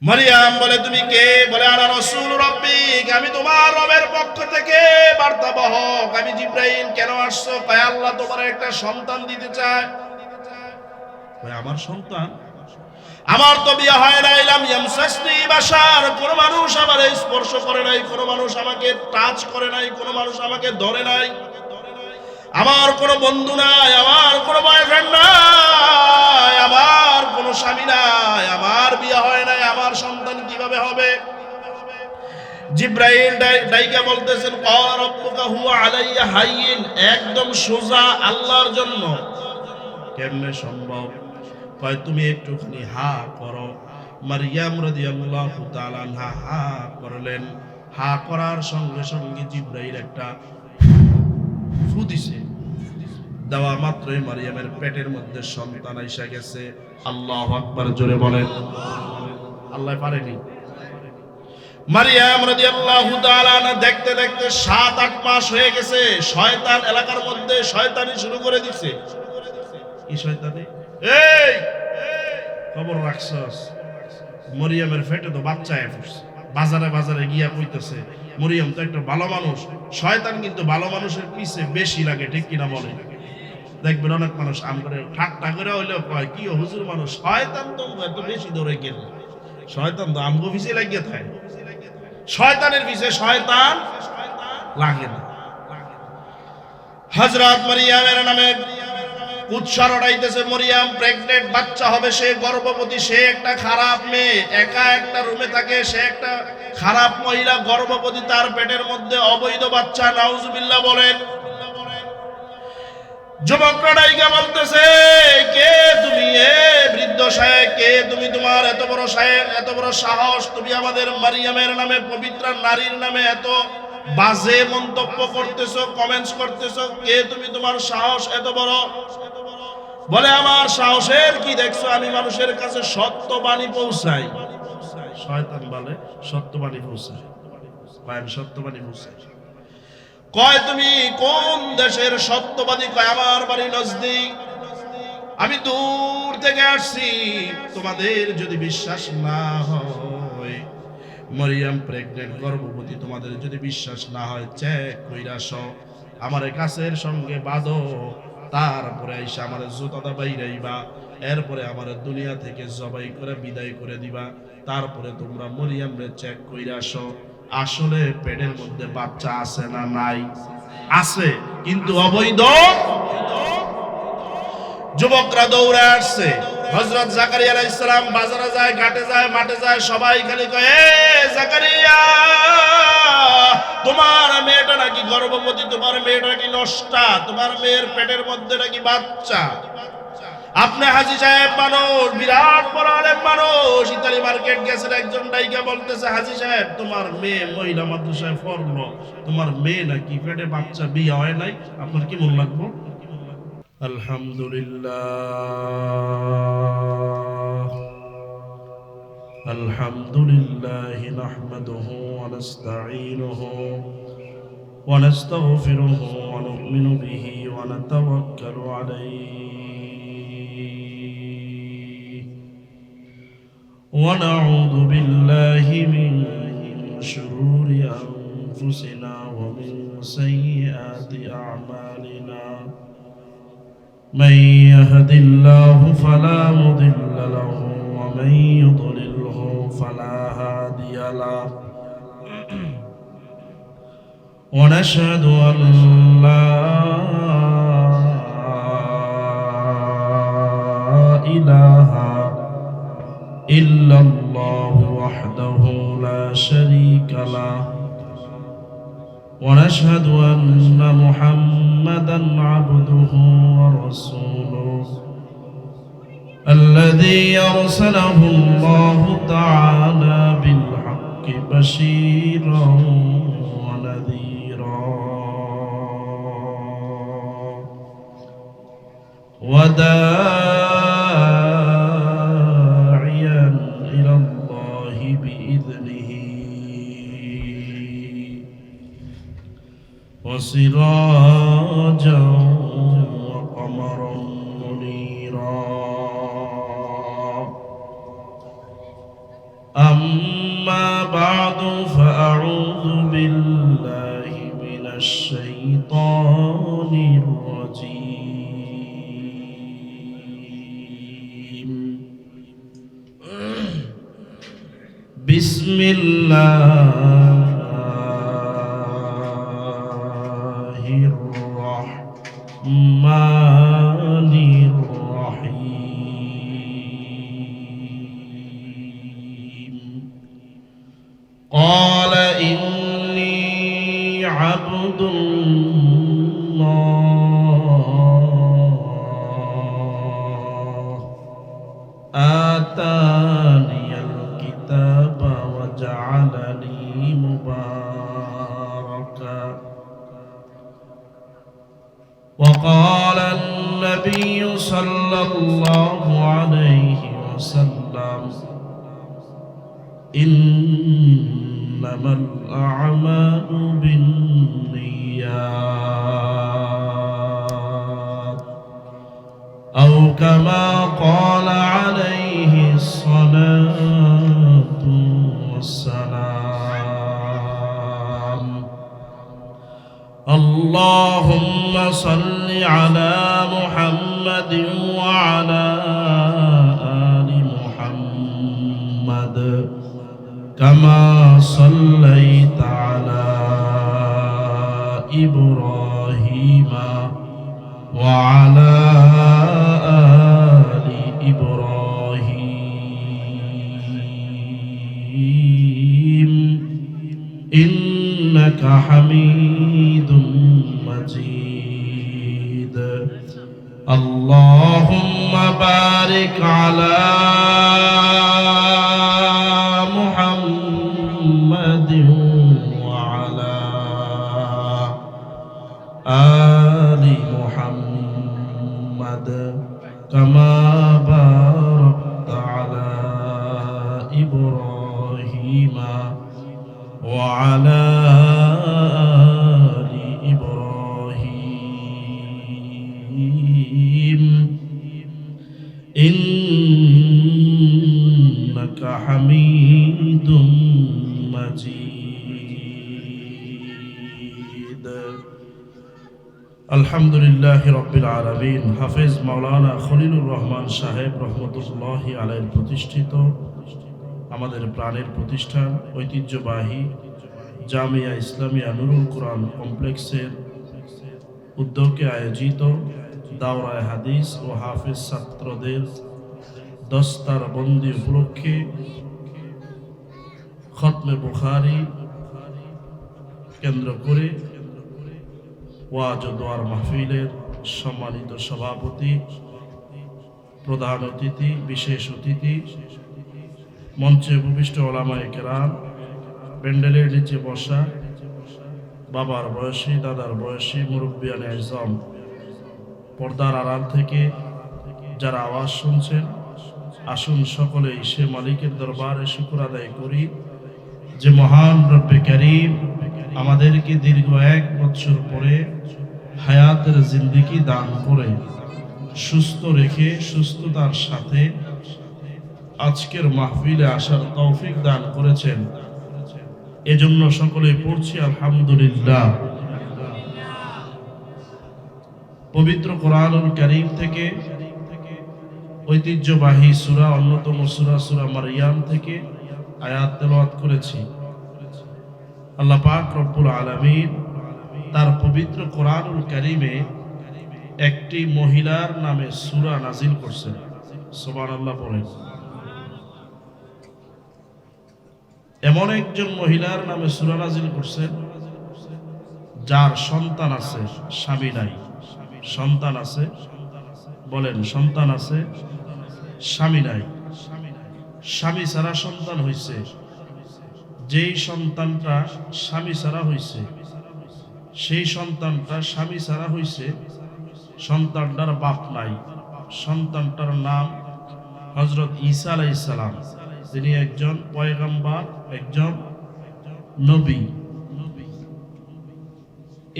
মারিয়াম বলে, তুমি কে? বলে, আনা রাসূল রাব্বিক, আমি তোমার রবের পক্ষ থেকে বার্তাবাহক, আমি জিবরাইল। কেন আসছো? কয়, আল্লাহ তোমার একটা সন্তান দিতে চায়। কয়, আমার সন্তান? আমার তো বিয়ে হয় নাই, লাম ইয়ামসাসনি বাশার, কোন মানুষ আমারে স্পর্শ করে নাই, কোন মানুষ আমাকে টাচ করে নাই, কোন মানুষ আমাকে ধরে নাই, আমার কোনো বন্ধু নাই, আমার কোনো বয়ফ্রেন্ড নাই, আমার কোনো স্বামী নাই, আমার বিয়ে হয় নাই, আমার সন্তান কিভাবে হবে? জিব্রাইল ডাইকা বলতেছেন, ক্বালা রাব্বুকা হুয়া আলাইয়া হায়্যিন, একদম সোজা আল্লাহর জন্য। কেমনে সম্ভব? কয়, তুমি একটুখানি হা করো। মারইয়াম রাদিয়াল্লাহু তাআলা আনহা হা করলেন। হা করার সঙ্গে সঙ্গে জিব্রাইল একটা ফু দিছে। দেওয়া মাত্রই মারিয়ামের পেটের মধ্যে সন্তান আইসা গেছে। আল্লাহু আকবার, জোরে বলেন। আল্লাহ পারেনি? মারিয়াম রাদিয়াল্লাহু তাআলা দেখতে দেখতে 7-8 মাস হয়ে গেছে। শয়তান এলাকার মধ্যে শয়তানি শুরু করে দিছে। কি শয়তানি? এই খবর রাখছস, মরিয়মের পেটে তো বাচ্চা এসেছে। বাজারে বাজারে গিয়া কইতেছে, মরিয়ম তো একটা ভালো মানুষ। শয়তান কিন্তু ভালো মানুষের পিছে বেশি লাগে, ঠিক কিনা বলে? দেখবেন অনেক মানুষ আমরে ঠাট্টা করে হইলেও কয়, কি হুজুর মানুষ, শয়তান তো এত বেশি দৌড়ে গেল। শয়তান তো আমগো পিছে লাগিয়ে থাকে। শয়তানের পিছে শয়তান লাগে না। হযরত মারিয়ামের নামে উৎসার উঠাইতেছে, মরিয়াম প্রেগনেন্ট, বাচ্চা হবে, সে গর্ভবতী, সে একটা খারাপ মেয়ে, একা একটা রুমে থাকে, সে একটা খারাপ মহিলা, গর্ভবতী, তার পেটের মধ্যে অবৈধ বাচ্চা। নাউজুবিল্লাহ বলেন। যুবকরা ডাইকা বলতেছে, কে তুমি? এ বৃদ্ধ সাহেব, কে তুমি? তোমার এত বড় সাহেব, এত বড় সাহস, তুমি আমাদের মারিয়ামের নামে, পবিত্র নারীর নামে এত বাজে মন্তব্য করতেছো, কমেন্টস করতেছো, কে তুমি? তোমার সাহস এত বড়? বলে, আমার সাহসের কি দেখছো? আমি মানুষের কাছে সত্যবাণী পৌঁছাই। শয়তান বলে, সত্যবাণী পৌঁছাই। আমি সত্যবাণী পৌঁছাই। কয়, তুমি কোন দেশের সত্যবাদী? কয়, আমার বাড়ি নজদিক, আমি দূর থেকে আসছি। তোমাদের যদি বিশ্বাস না হয়, মরিয়াম প্রেগনেন্ট, গর্ভবতী, তোমাদের যদি বিশ্বাস না হয়, চেক কইরা আসো, আমার কাছের সঙ্গে বাঁধো, তারপরে আইসা আমার জুতাটা বাইরাইবা, এরপরে আমার দুনিয়া থেকে জবাই করে বিদায় করে দিবা, তারপরে তোমরা মরিয়ামরে চেক কইরা আসো, আসলে পেটের মধ্যে বাচ্চা আছে না নাই? আছে, কিন্তু অবৈধ। যুবকরা দৌড়ে আসছে। হযরত জাকারিয়া আলাইহিস সালাম বাজারে যায়, ঘাটে যায়, মাঠে যায়, সবাই খালি কয়, এ জাকারিয়া, তোমার মেয়েটা নাকি গর্ভবতী, তোমার মেয়েটা নাকি নষ্টা, তোমার মেয়ের পেটের মধ্যে নাকি বাচ্চা। আপনি হাজী সাহেব মানুষ, বিরাট বড় আলেম মানুষ, ইতালি মার্কেট গেছেন, একজন ডাইকা বলতেছে, হাজী সাহেব, তোমার মেয়ে মহিলা মাদ্রাসায় পড়লো, তোমার মেয়ে নাকি পেটে বাচ্চা, বিয়ে হয় নাই, আপনার কি মন লাগবো? আলহামদুলিল্লাহ, আলহামদুলিল্লাহ নাহমাদুহু ওয়া নাস্তাঈনুহু ওয়া নাস্তাগফিরুহু ওয়া নু'মিনু বিহি ওয়া নাতাওয়াক্কালু আলাইহি ওয়া নাউযু বিল্লাহি মিন শুরুরি আনফুসিনা ওয়া মিন সাইয়্যাতি আ'মালিনা। من يهد الله فلا مضل له ومن يضلله فلا هادي له ونشهد أن لا إله إلا الله وحده لا شريك له ونشهد أن محمدا عبده ورسوله الذي أرسله الله تعالى بالحق بشيرا ونذيرا وداعيا إلى الله بإذنه وسراجا وقمرا منيرا أما بعد فأعوذ بالله من الشيطان الرجيم بسم الله الرحمن الرحيم قال إني عبد الله آتاني الكتاب وجعلني مباركا وقال النبي صلى الله عليه وسلم إنما الأعمال بالنيات أو كما قال عليه الصلاة والسلام اللهم صل على محمد وعلى آل محمد كما صليت على إبراهيم وعلى آل إبراهيم إنك حميد مجيد اللهم بارك على محمد وعلى آل محمد كما باركت على إبراهيم وعلى آل إبراهيم إنك حميد مجيد الحمد لله رب العالمين হাফেজ মাওলানা খলিলুর রহমান সাহেব রহমতুল্লাহ আলাইহির প্রতিষ্ঠিত আমাদের প্রাণের প্রতিষ্ঠান ঐতিহ্যবাহী জামিয়া ইসলামিয়া নুরুল কোরআন কমপ্লেক্সের উদ্যোগে আয়োজিত দাওরায়ে হাদিস ও হাফেজ ছাত্রদের দস্তার বন্দি উপলক্ষে খতমে বুখারী কেন্দ্র করে ওয়াজ ও দোয়ার মাহফিলের সম্মানিত সভাপতি, প্রধান অতিথি, বিশেষ অতিথি, মঞ্চে উপবিষ্ট ওলামায়ে কেরাম, প্যান্ডেলের নিচে বসা বাবার বয়সী, দাদার বয়সী মুরব্বিয়ানে আজম, পর্দার আড়াল থেকে যারা আওয়াজ শুনছেন, আসুন সকলেই সে মালিকের দরবারে শুকর আদায় করি যে মহান রব্বে কারীম আমাদেরকে দীর্ঘ 1 বছর পরে হায়াতের জিন্দেগি দান করে সুস্থ রেখে সুস্থতার সাথে আজকের মাহফিলে আসার তৌফিক দান করেছেন। এজন্য সকলে পড়ছি আলহামদুলিল্লাহ। পবিত্র কোরআনুল কারীম থেকে ঐতিহ্যবাহী সূরা, অন্যতম সূরা মারইয়াম থেকে আয়াত তেলাওয়াত করেছি। আল্লাহ পাক রব্বুল আলামিন তার পবিত্র কোরআনুল কারীমে একটি মহিলার নামে সূরা নাজিল করছেন। সুবহানাল্লাহ বলেন। এমন একজন মহিলার নামে সূরা নাজিল করছেন যার সন্তান আছে, স্বামী নাই। সন্তান আছে, বলেন সন্তান আছে, স্বামী নাই। স্বামী ছাড়া সন্তান হইছে। যেই সন্তানটা স্বামী ছাড়া হইছে, সেই সন্তানটা স্বামী ছাড়া হইছে, সন্তানটার বাপ নাই। সন্তানটার নাম হযরত ঈসা আলাইহিস সালাম। তিনি একজন পয়গম্বর, একজন নবী।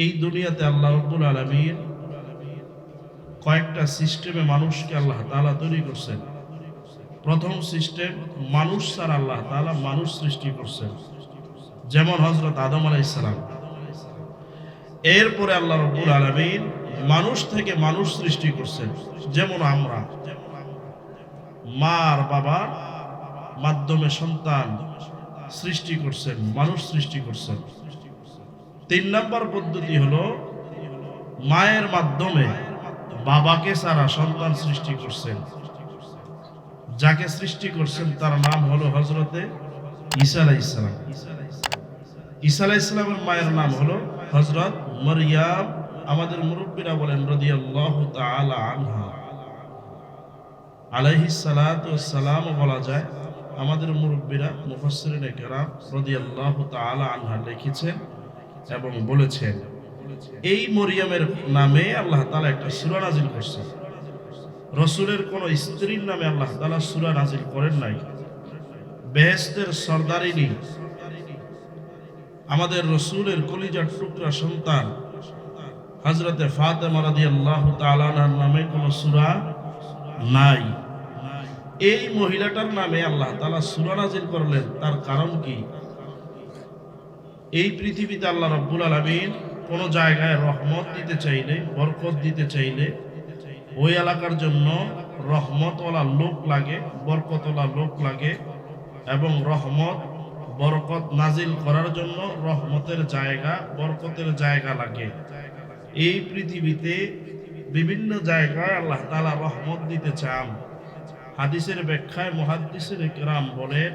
এই দুনিয়াতে আল্লাহ রাব্বুল আলামিন কয়েকটা সিস্টেমে মানুষকে আল্লাহ তাআলা তৈরি করছেন। প্রথম সিস্টেম, মানুষ ছাড়া আল্লাহ তাআলা মানুষ সৃষ্টি করছেন, যেমন হযরত আদম আলাইহিস সালাম। এরপরে আল্লাহ রাব্বুল আলামিন মানুষ থেকে মানুষ সৃষ্টি করছেন, যেমন আমরা মা আর বাবার মাধ্যমে সন্তান সৃষ্টি করছেন, মানুষ সৃষ্টি করছেন। 3 নম্বর পদ্ধতি হলো মায়ের মাধ্যমে বাবাকে ছাড়া সন্তান সৃষ্টি করছেন। যাকে সৃষ্টি করছেন তার নাম হলো হযরতে ঈসা আলাইহিস সালাম। ঈসা আলাইহিস সালামের মায়ের নাম হলো হযরত মারইয়াম। আমাদের মুরব্বিরা বলেন রাদিয়াল্লাহু তাআলা আনহা, আলাইহিস সালাতু ওয়াস সালাম বলা যায়। আমাদের মুরব্বিরা মুফাসসিরিনে কেরাম রাদিয়াল্লাহু তাআলা আনহা লিখেছেন এবং বলেছেন, এই মরিয়মের নামে আল্লাহ তাআলা একটা সূরা নাযিল করছেন। রাসূলের কোন স্ত্রীর নামে আল্লাহ তাআলা সূরা নাযিল করেন নাই। বেহেশতের সরদারিনী আমাদের রাসূলের কলিজার টুকরা সন্তান হযরতে ফাতেমা রাদিয়াল্লাহু তাআলা আনহার নামে কোন সূরা নাই। এই মহিলাটার নামে আল্লাহ তাআলা সূরা নাযিল করলেন, তার কারণ কি? এই পৃথিবীতে আল্লাহ রাব্বুল আলামিন কোন জায়গায় রহমত দিতে চাইলে, বরকত দিতে চাইলে ওই এলাকার জন্য রহমতওয়ালা লোক লাগে, বরকতওয়ালা লোক লাগে, এবং রহমত বরকত নাজিল করার জন্য রহমতের জায়গা, বরকতের জায়গা লাগে। এই পৃথিবীতে বিভিন্ন জায়গায় আল্লাহ তাআলা রহমত দিতে চান। হাদিসের ব্যাখ্যায় মুহাদ্দিসিনে কেরাম বলেন,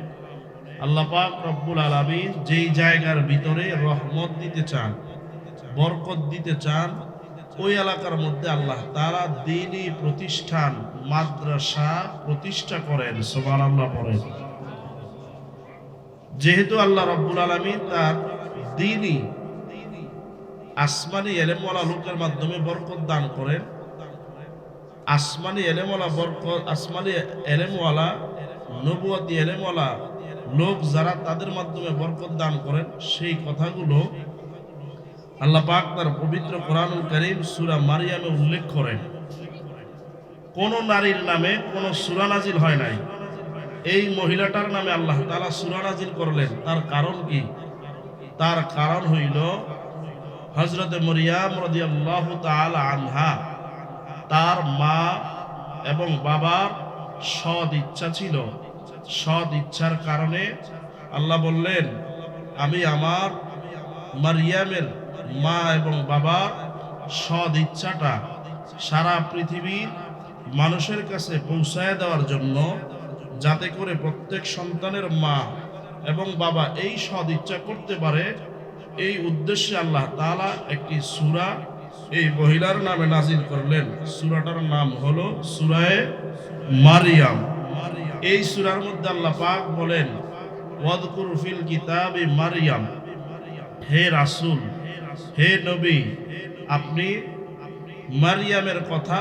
আল্লাহ পাক রব্বুল আলামিন যেই জায়গার ভিতরে রহমত দিতে চান, বরকত দিতে চান, ওই এলাকার মধ্যে আল্লাহ তাআলা দ্বীনি প্রতিষ্ঠান, মাদ্রাসা প্রতিষ্ঠা করেন। সুবহানাল্লাহ পড়েন। যেহেতু আল্লাহ রাব্বুল আলামিন তার দ্বীনি আসমানি ইলমওয়ালা লোকের মাধ্যমে বরকত দান করেন, আসমানি ইলমওয়ালা বরকত, আসমানি ইলমওয়ালা, নবুয়তি ইলমওয়ালা লোক যারা, তাদের মাধ্যমে বরকত দান করেন, সেই কথাগুলো আল্লাহ পাক তার পবিত্র কোরআনুল কারীম সূরা মারইয়ামে উল্লেখ করেন। কোন নারীর নামে কোন সূরা নাজিল হয় নাই। এই মহিলাটার নামে আল্লাহ তাআলা সূরা নাজিল করলেন। তার কারণ কি? তার কারণ হইল হযরতে মারইয়াম রাদিয়াল্লাহু তাআলা আনহা, তার মা এবং বাবার সৎ ইচ্ছা ছিল। সৎ ইচ্ছার কারণে আল্লাহ বললেন, আমি আমার মারইয়ামের মা এবং বাবার সৎ ইচ্ছাটা সারা পৃথিবীর মানুষের কাছে পৌঁছায় দেওয়ার জন্য, যাতে করে প্রত্যেক সন্তানের মা এবং বাবা এই সৎ ইচ্ছা করতে পারে, এই উদ্দেশ্যে আল্লাহ তাআলা একটি সূরা এই মহিলার নামে নাজিল করলেন। সূরাটার নাম হলো সূরায়ে মারইয়াম। এই সূরার মধ্যে আল্লাহ পাক বলেন, ওয়াযকুর ফিল কিতাবি মারইয়াম, হে রাসূল, হে নবী, আপনি মারইয়ামের কথা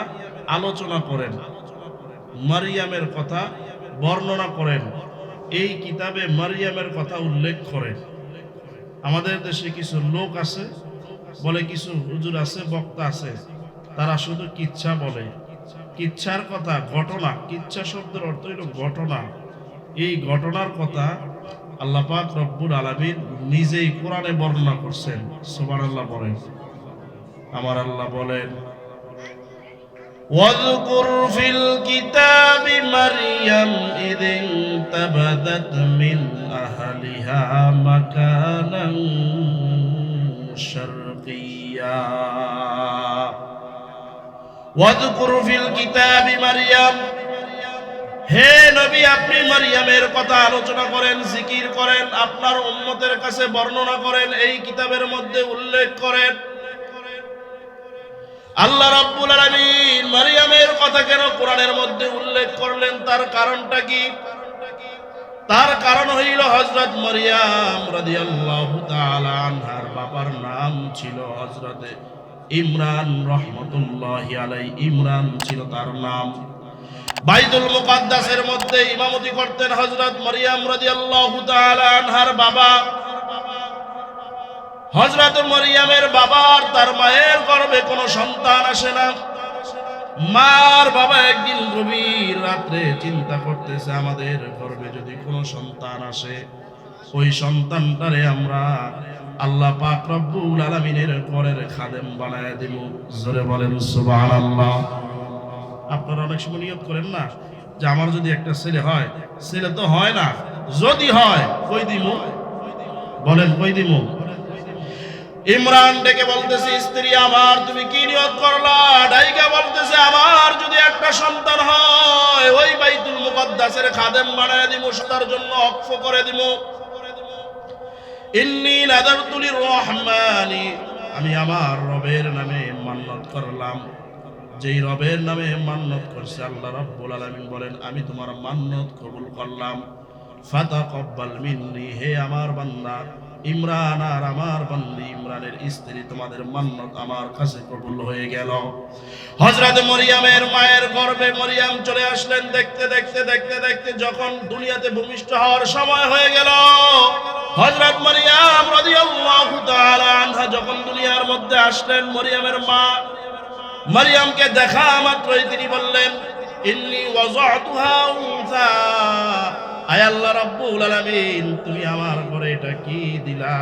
আলোচনা করেন, মারইয়ামের কথা বর্ণনা করেন, এই কিতাবে মারইয়ামের কথা উল্লেখ করেন। আমাদের দেশে কিছু লোক আছে, বলে কিছু হুজুর আছে, বক্তা আছে, তারা শুধু কিচ্ছা বলে, কিচ্ছার কথা, ঘটনা। কিচ্ছা শব্দের অর্থ হলো ঘটনা। এই ঘটনার কথা আল্লাহ পাক রব্বুল আলামিন নিজেই কোরআনে বর্ণনা করছেন। সুবহানাল্লাহ বলেন। আমার আল্লাহ বলেন, ওয়াযকুর ফিল কিতাবি মারইয়াম ইয ইনতাবাযাত মিন আহলিহা মাকানান শারকিয়্যা। ওয়াযকুর ফিল কিতাবি মারইয়াম, হে নবী, আপনি মারইয়ামের কথা আলোচনা করেন, জিকির করেন, আপনার উম্মতের কাছে বর্ণনা করেন, এই কিতাবের মধ্যে উল্লেখ করেন। আল্লাহ রাব্বুল আলামিন মারইয়ামের কথা কেন কোরআনের মধ্যে উল্লেখ করলেন? তার কারণটা কি? তার কারণ হইল হযরত মারইয়াম রাদিয়াল্লাহু তাআলা আনহার বাবার নাম ছিল হযরতে ইমরান রাহমাতুল্লাহি আলাইহি। ইমরান ছিল তার নাম। বাইতুল মুকাদ্দাসের মধ্যে ইমামতি করতেন হযরত মারইয়াম রাদিয়াল্লাহু তাআলা আনহার বাবা। হযরত মারইয়ামের বাবার, তার মায়ের গর্ভে কোনো সন্তান আসে না। মার বাবা একদিন গভীর রাত্রে চিন্তা করতেছে, আমাদের গর্ভে যদি কোনো সন্তান আসে, ওই সন্তানটারে আমরা আল্লাহ পাক রব্বুল আলামিনের ঘরের খাদেম বানায় দিব। জোরে বলেন সুবহানাল্লাহ। আপনারা অনেক সময় নিয়ত করেন না যে আমার যদি একটা ছেলে হয়, ছেলে তো হয় না, যদি হয় কই দিমু, বলেন কই দিমু? ইমরান ডেকে বলতেছে, স্ত্রী আমার তুমি কি নিয়ত করলা? ডাইকা বলতেছে, আমার যদি একটা সন্তান হয়, ওই বাইতুল মুকদ্দাসের খাদেম বানায় দিব, তার জন্য ওয়াকফ করে দিব। ইন্নী নাযারতু লির-রহমানি, আমি আমার রবের নামে মান্নত করলাম। যেই রবের নামে মান্নত করছে আল্লাহ রাব্বুল আলামিন বলেন, আমি তোমার মান্নত কবুল করলাম। ফাতাকাব্বাল মিন্নি, হে আমার বান্দা ইমরান আর আমার বান্দি ইমরানের স্ত্রী, তোমাদের মান্নত আমার কাছে কবুল হয়ে গেল। হযরত মরিয়মের মায়ের গর্ভে মরিয়ম চলে আসলেন। দেখতে দেখতে দেখতে দেখতে যখন দুনিয়াতে ভূমিষ্ঠ হওয়ার সময় হয়ে গেল, হযরত মরিয়ম রাদিয়াল্লাহু তাআলা আনহা যখন দুনিয়ার মধ্যে আসলেন, মরিয়মের মা মরিয়মকে দেখা মাত্রই তিনি বললেন, ইন্নী ওয়াযাতুহা উনসা, আয় আল্লাহ রাব্বুল আলামিন তুমি আমার ঘরে এটা কি দিলা?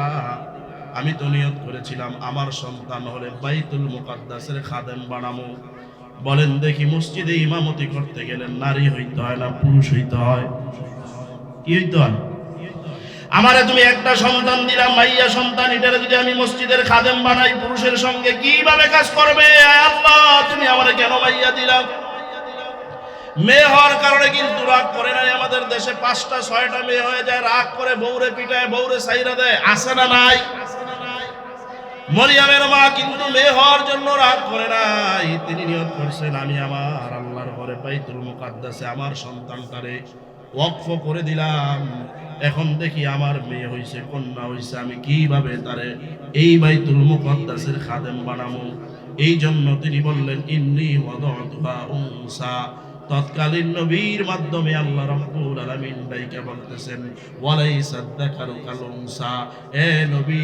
আমি তো নিয়ত করেছিলাম আমার সন্তান হলে বাইতুল মুকদ্দাসের খাদেম বানাবো। বলেন দেখি, মসজিদে ইমামতি করতে গেলে নারী হইতে হয় না পুরুষ হইতে হয়? কি হইতে হয়? আমারে তুমি একটা সন্তান দিলাম, মাইয়া সন্তান, এটারে যদি আমি মসজিদের খাদেম বানাই, পুরুষের সঙ্গে কিভাবে কাজ করবে? আয় আল্লাহ তুমি আমারে কেন মাইয়া দিলাম? মেয়ে হওয়ার কারণে কিন্তু রাগ করে নাই। আমাদের দেশে 5টা 6টা মেয়ে হয়ে যায়, রাগ করে বউরে পিটায়, বউরে ছাইরা দেয়, আছে না নাই? মরিয়মের মা কিন্তু মেয়ে হওয়ার জন্য রাগ করে নাই। তিনি নিয়ত করছেন, আমি আমার আল্লাহর ঘরে বাইতুল মুকদ্দাসে আমার সন্তানটারে ওয়াকফ করে দিলাম। এখন দেখি আমার মেয়ে হইছে, কন্যা হইছে, আমি কিভাবে তারে এই বাইতুল মুকদ্দাসের খাদেম বানাবো? এই জন্য তিনি বললেন, ইন্নী ওয়াদাতুহা উনসা। তৎকালীন নবীর মাধ্যমে আল্লাহ রাব্বুল আলামিন ডাইকা বলতেছেন, ওয়ালাইসা যাকারু কাল উনসা, এ নবী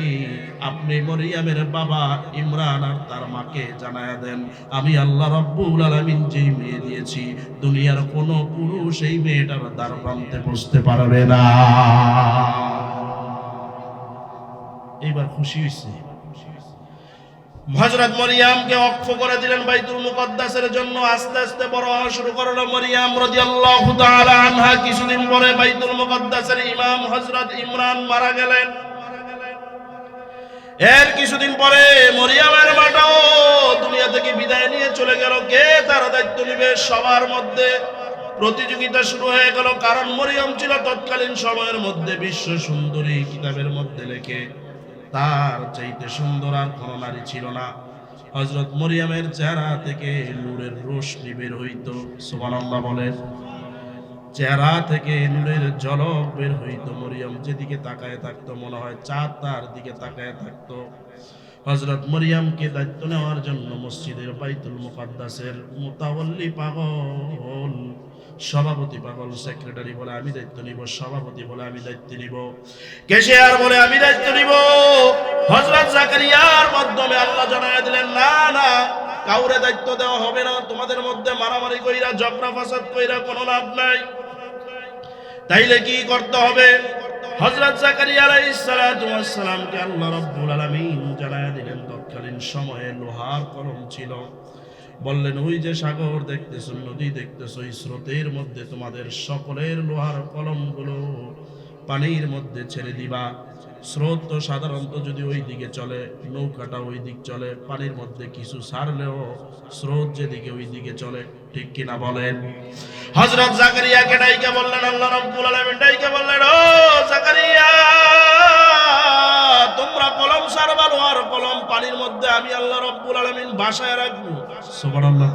আপনি মরিয়মের বাবা ইমরান আর তার মাকে জানায়া দেন, আমি আল্লাহ রাব্বুল আলামিন যেই মেয়ে দিয়েছি, দুনিয়ার কোনো পুরুষ এই মেয়েটার দ্বার প্রান্তে বসতে পারবে না। এইবার খুশি হইছে। হযরত মরিয়মকে ওয়াকফ করে দিলেন বাইতুল মুকদ্দাসের জন্য। আস্তে আস্তে বড় হওয়া শুরু করলো মরিয়ম রাদিয়াল্লাহু তাআলা আনহা। কিছুদিন পরে বাইতুল মুকদ্দাসের ইমাম হযরত ইমরান মারা গেলেন। এর কিছুদিন পরে মরিয়মের মাটাও দুনিয়া থেকে বিদায় নিয়ে চলে গেল। কে তার দায়িত্ব নেবে? সবার মধ্যে প্রতিযোগিতা শুরু হয়ে গেল, কারণ মরিয়ম ছিল তৎকালীন সময়ের মধ্যে বিশ্ব সুন্দরী। কিতাবের মধ্যে লেখে তার চাইতে সুন্দর আর কোনো নারী ছিল না। হযরত মরিয়মের চেহারা থেকে নূরের রোশনি বের হইতো। সুবহানাল্লাহ বলেন। চেহারা থেকে নূরের ঝলক বের হইতো। মরিয়ম যেদিকে তাকায় থাকতো মনে হয় চাঁদ তার দিকে তাকায় থাকতো। হযরত মরিয়মকে দায়িত্ব নেওয়ার জন্য মসজিদের বাইতুল মুকদ্দাসের মুতাওয়াল্লি পাগল, সভাপতি পাগল, সেক্রেটারি বলে আমি দায়িত্ব নিব, সভাপতি বলে আমি দায়িত্ব নিব, ক্যাশিয়ার বলে আমি দায়িত্ব নিব। হযরত জাকারিয়ার মাধ্যমে আল্লাহ জানায় দিলেন, না না, কাউরে দায়িত্ব দেওয়া হবে না। তোমাদের মধ্যে মারামারি কইরা ঝগড়া ফাসাদ কইরা কোনো লাভ নাই। তাইলে কি করতে হবে? হযরত জাকারিয়া আলাইহিস সালাতু ওয়াস সালামকে আল্লাহ রাব্বুল আলামিন জানায় দিলেন, তৎকালীন সময়ে লোহার কলম ছিল। বললেন, ওই যে সাগর দেখতেছো, নদী দেখতেছো, এই স্রোতের মধ্যে তোমাদের সকলের লোহার কলমগুলো পানির মধ্যে ছেড়ে দিবা। স্রোত তো সাধারণত যদি ওই দিকে চলে, নৌকাটা ওই দিক চলে, পানির মধ্যে কিছু ছাড়লেও স্রোত যেদিকে ওই দিকে চলে, ঠিক কিনা বলেন? হযরত জাকারিয়াকে ডাইকা বললেন, আল্লাহ রাব্বুল আলামিন ডাইকা বললেন, ও জাকারিয়া, তোমরা কলম ছাড়বা, লোহার কলম পানির মধ্যে আমি আল্লাহ রাব্বুল আলামিন বাসায় রাখবো। সুবহানাল্লাহ।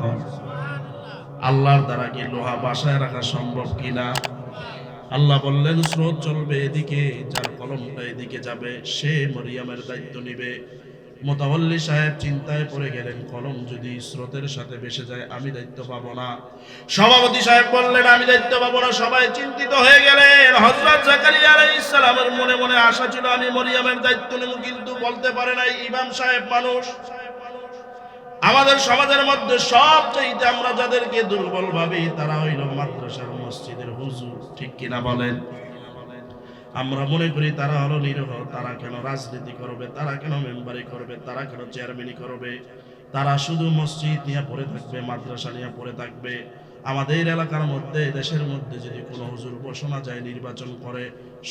আল্লাহর দ্বারা কি লোহা বাসায় রাখা সম্ভব কিনা? আল্লাহ বললেন, স্রোত চলবে এদিকে, যার কলমটা এদিকে যাবে সে মরিয়মের দায়িত্ব নিবে। মুতাওয়াল্লি সাহেব চিন্তায় পড়ে গেলেন, কলম যদি স্রোতের সাথে ভেসে যায় আমি দায়িত্ব পাবো না। সভাপতি সাহেব বললেন, আমি দায়িত্ব পাবো না। সবাই চিন্তিত হয়ে গেলেন। হযরত জাকারিয়া আলাইহিস সালামের মনে মনে আশা ছিল আমি মরিয়মের দায়িত্ব নেব, কিন্তু বলতে পারে নাই। ইমাম সাহেব মানুষ, আমাদের সমাজের মধ্যে সবচেয়ে আমরা যাদেরকে দুর্বল ভাবি তারা হইল মাদ্রাসার মসজিদের হুজুর, ঠিক কিনা বলেন? আমরা মনে করি তারা হলো নিরহ, তারা কেন রাজনীতি করবে, তারা কেন মেম্বারি করবে, তারা কেন চেয়ারম্যানি করবে, তারা শুধু মসজিদ নিয়ে পড়ে থাকবে, মাদ্রাসা নিয়ে পড়ে থাকবে। আমাদের এলাকার মধ্যে, দেশের মধ্যে যদি কোনো হুজুর ঘোষণা যায় নির্বাচন করে,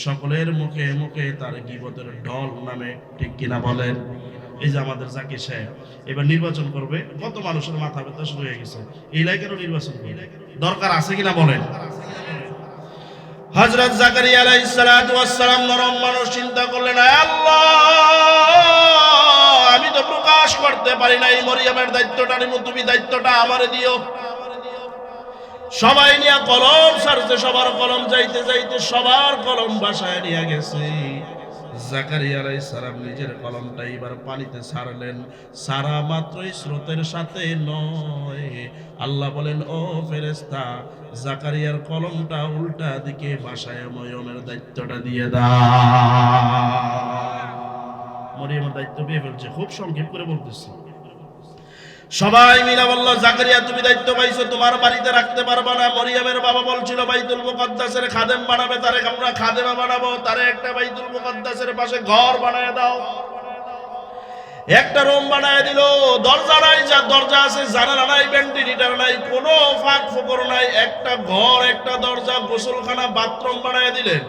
সকলের মুখে মুখে তার গীবতের ঢল নামে, ঠিক কিনা বলেন? এই যে আমাদের জাকির সাহেব এবার নির্বাচন করবে, কত মানুষের মাথা ব্যথা শুরু হয়ে গেছে, এই কেন নির্বাচন করবে, দরকার আছে কিনা বলেন? হযরত জাকারিয়া আলাইহিস সালাতু ওয়াস সালাম নরম মানুষ, চিন্তা করলেন, আল্লাহ আমি তো প্রকাশ করতে পারি না, এই মরিয়মের দায়িত্বটা নিমু, তুমি দায়িত্বটা আমারে দিও। সবাই নিয়ে কলম সারছে, সবার কলম যাইতে যাইতে সবার কলম বাসায় নিয়ে গেছে। জাকারিয়া আলাইহিস সালাম নিজের কলমটা এবার পানিতে ছাড়লেন, সারা মাত্রই স্রোতের সাথে নয়। আল্লাহ বলেন, ও ফেরেশতা, জাকারিয়ার কলমটা উল্টা দিকে বাসায় মরিয়মের দায়িত্বটা দিয়ে দাও। মরিয়মের দায়িত্ব পেয়ে ফেলছে, খুব সংক্ষেপ করে বলতেছি। সবাই মিলে বলল, জাকারিয়া তুমি দায়িত্ব পাইছো, তোমার বাড়িতে রাখতে পারবা না। মরিয়মের বাবা বলছিল বাইতুল মুকাদ্দাসের খাদেম বানাবে, তারে আমরা খাদেমা বানাবো, তারে একটা বাইতুল মুকাদ্দাসের পাশে ঘর বানায় দাও। একটা রুম বানায় দিল, দরজা নাই, যা দরজা আছে জানালা নাই, ভেন্টিলেটর নাই, কোনো ফাঁক ফোকর নাই, একটা ঘর, একটা দরজা, গোসলখানা, বাথরুম বানায় দিলেন।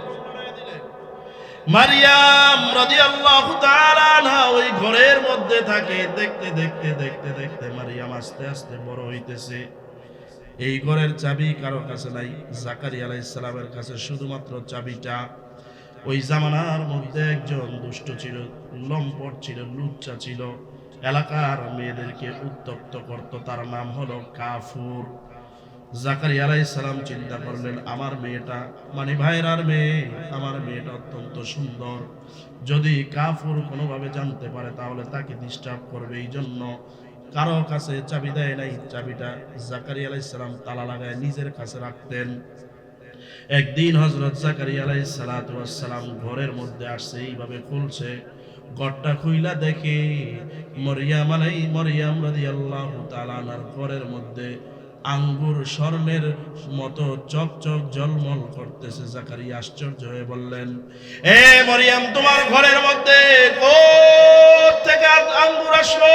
মারিয়াম রাদিয়াল্লাহু তাআলা আনহা ওই ঘরের মধ্যে থাকে। দেখতে দেখতে দেখতে দেখতে মারিয়াম আস্তে আস্তে বড় হইতেছে। এই ঘরের চাবি কারো কাছে নাই, জাকারিয়া আলাইহিস সালামের কাছে শুধুমাত্র চাবিটা। ওই জামানার মধ্যে একজন দুষ্ট ছিল, লম্পট ছিল, লুচ্চা ছিল, এলাকার মেয়েদেরকে উত্তক্ত করত, তার নাম হলো কাফুর। জাকারিয়া আলাইহিস সালাম চিন্তা করলেন, আমার মেয়েটা, মানে ভাইরার মেয়ে, আমার মেয়েটা অত্যন্ত সুন্দর, যদি কাফুর কোনোভাবে জানতে পারে তাহলে তাকে ডিস্টার্ব করবে। এই জন্য কারো কাছে চাবি দেয় নাই, চাবিটা জাকারিয়া আলাইহিস সালাম তালা লাগায় নিজের কাছে রাখতেন। একদিন হযরত জাকারিয়া আলাইহিস সালাতু ওয়াস সালাম ঘরের মধ্যে আসছে, এইভাবে খুলছে, ঘরটা খুইলা দেখে মরিয়াম রাদিয়াল্লাহু তাআলা আনহার ঘরের মধ্যে আঙ্গুর স্বর্ণের মতো চকচক ঝলমল করতেছে। জাকারিয়া আশ্চর্য হয়ে বললেন, এ মরিয়াম, তোমার ঘরের মধ্যে কোত্থেকে আঙ্গুর আসলো?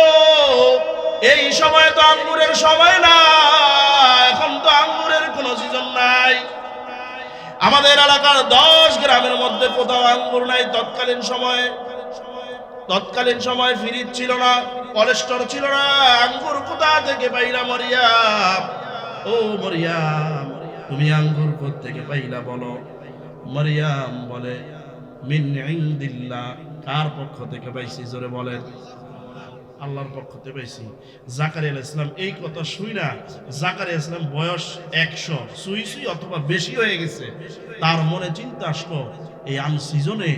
এই সময় তো আঙ্গুরের সময় না, এখন তো আঙ্গুরের কোনো সিজন নাই। আমাদের এলাকার 10 গ্রামের মধ্যে কোথাও আঙ্গুর নাই। তৎকালীন সময় ফ্রিজ ছিল না, কোলেস্টর ছিল না, আঙ্গুর কোথা থেকে পাইলা মরিয়াম? ও মরিয়াম, তুমি আঙ্গুর কোত্থেকে পাইলা বলো? মরিয়াম বলে, মিন ইনদিল্লাহ। কার পক্ষ থেকে পাইছি? জোরে বলেন। আল্লাহর পক্ষ থেকে পাইছি। জাকারিয়া আলাইহিস সালাম এই কথা শুইনা, জাকারিয়া আলাইহিস সালাম বয়স 100 সুই অথবা বেশি হয়ে গেছে, তার মনে চিন্তা আসলো, এই আনসিজনে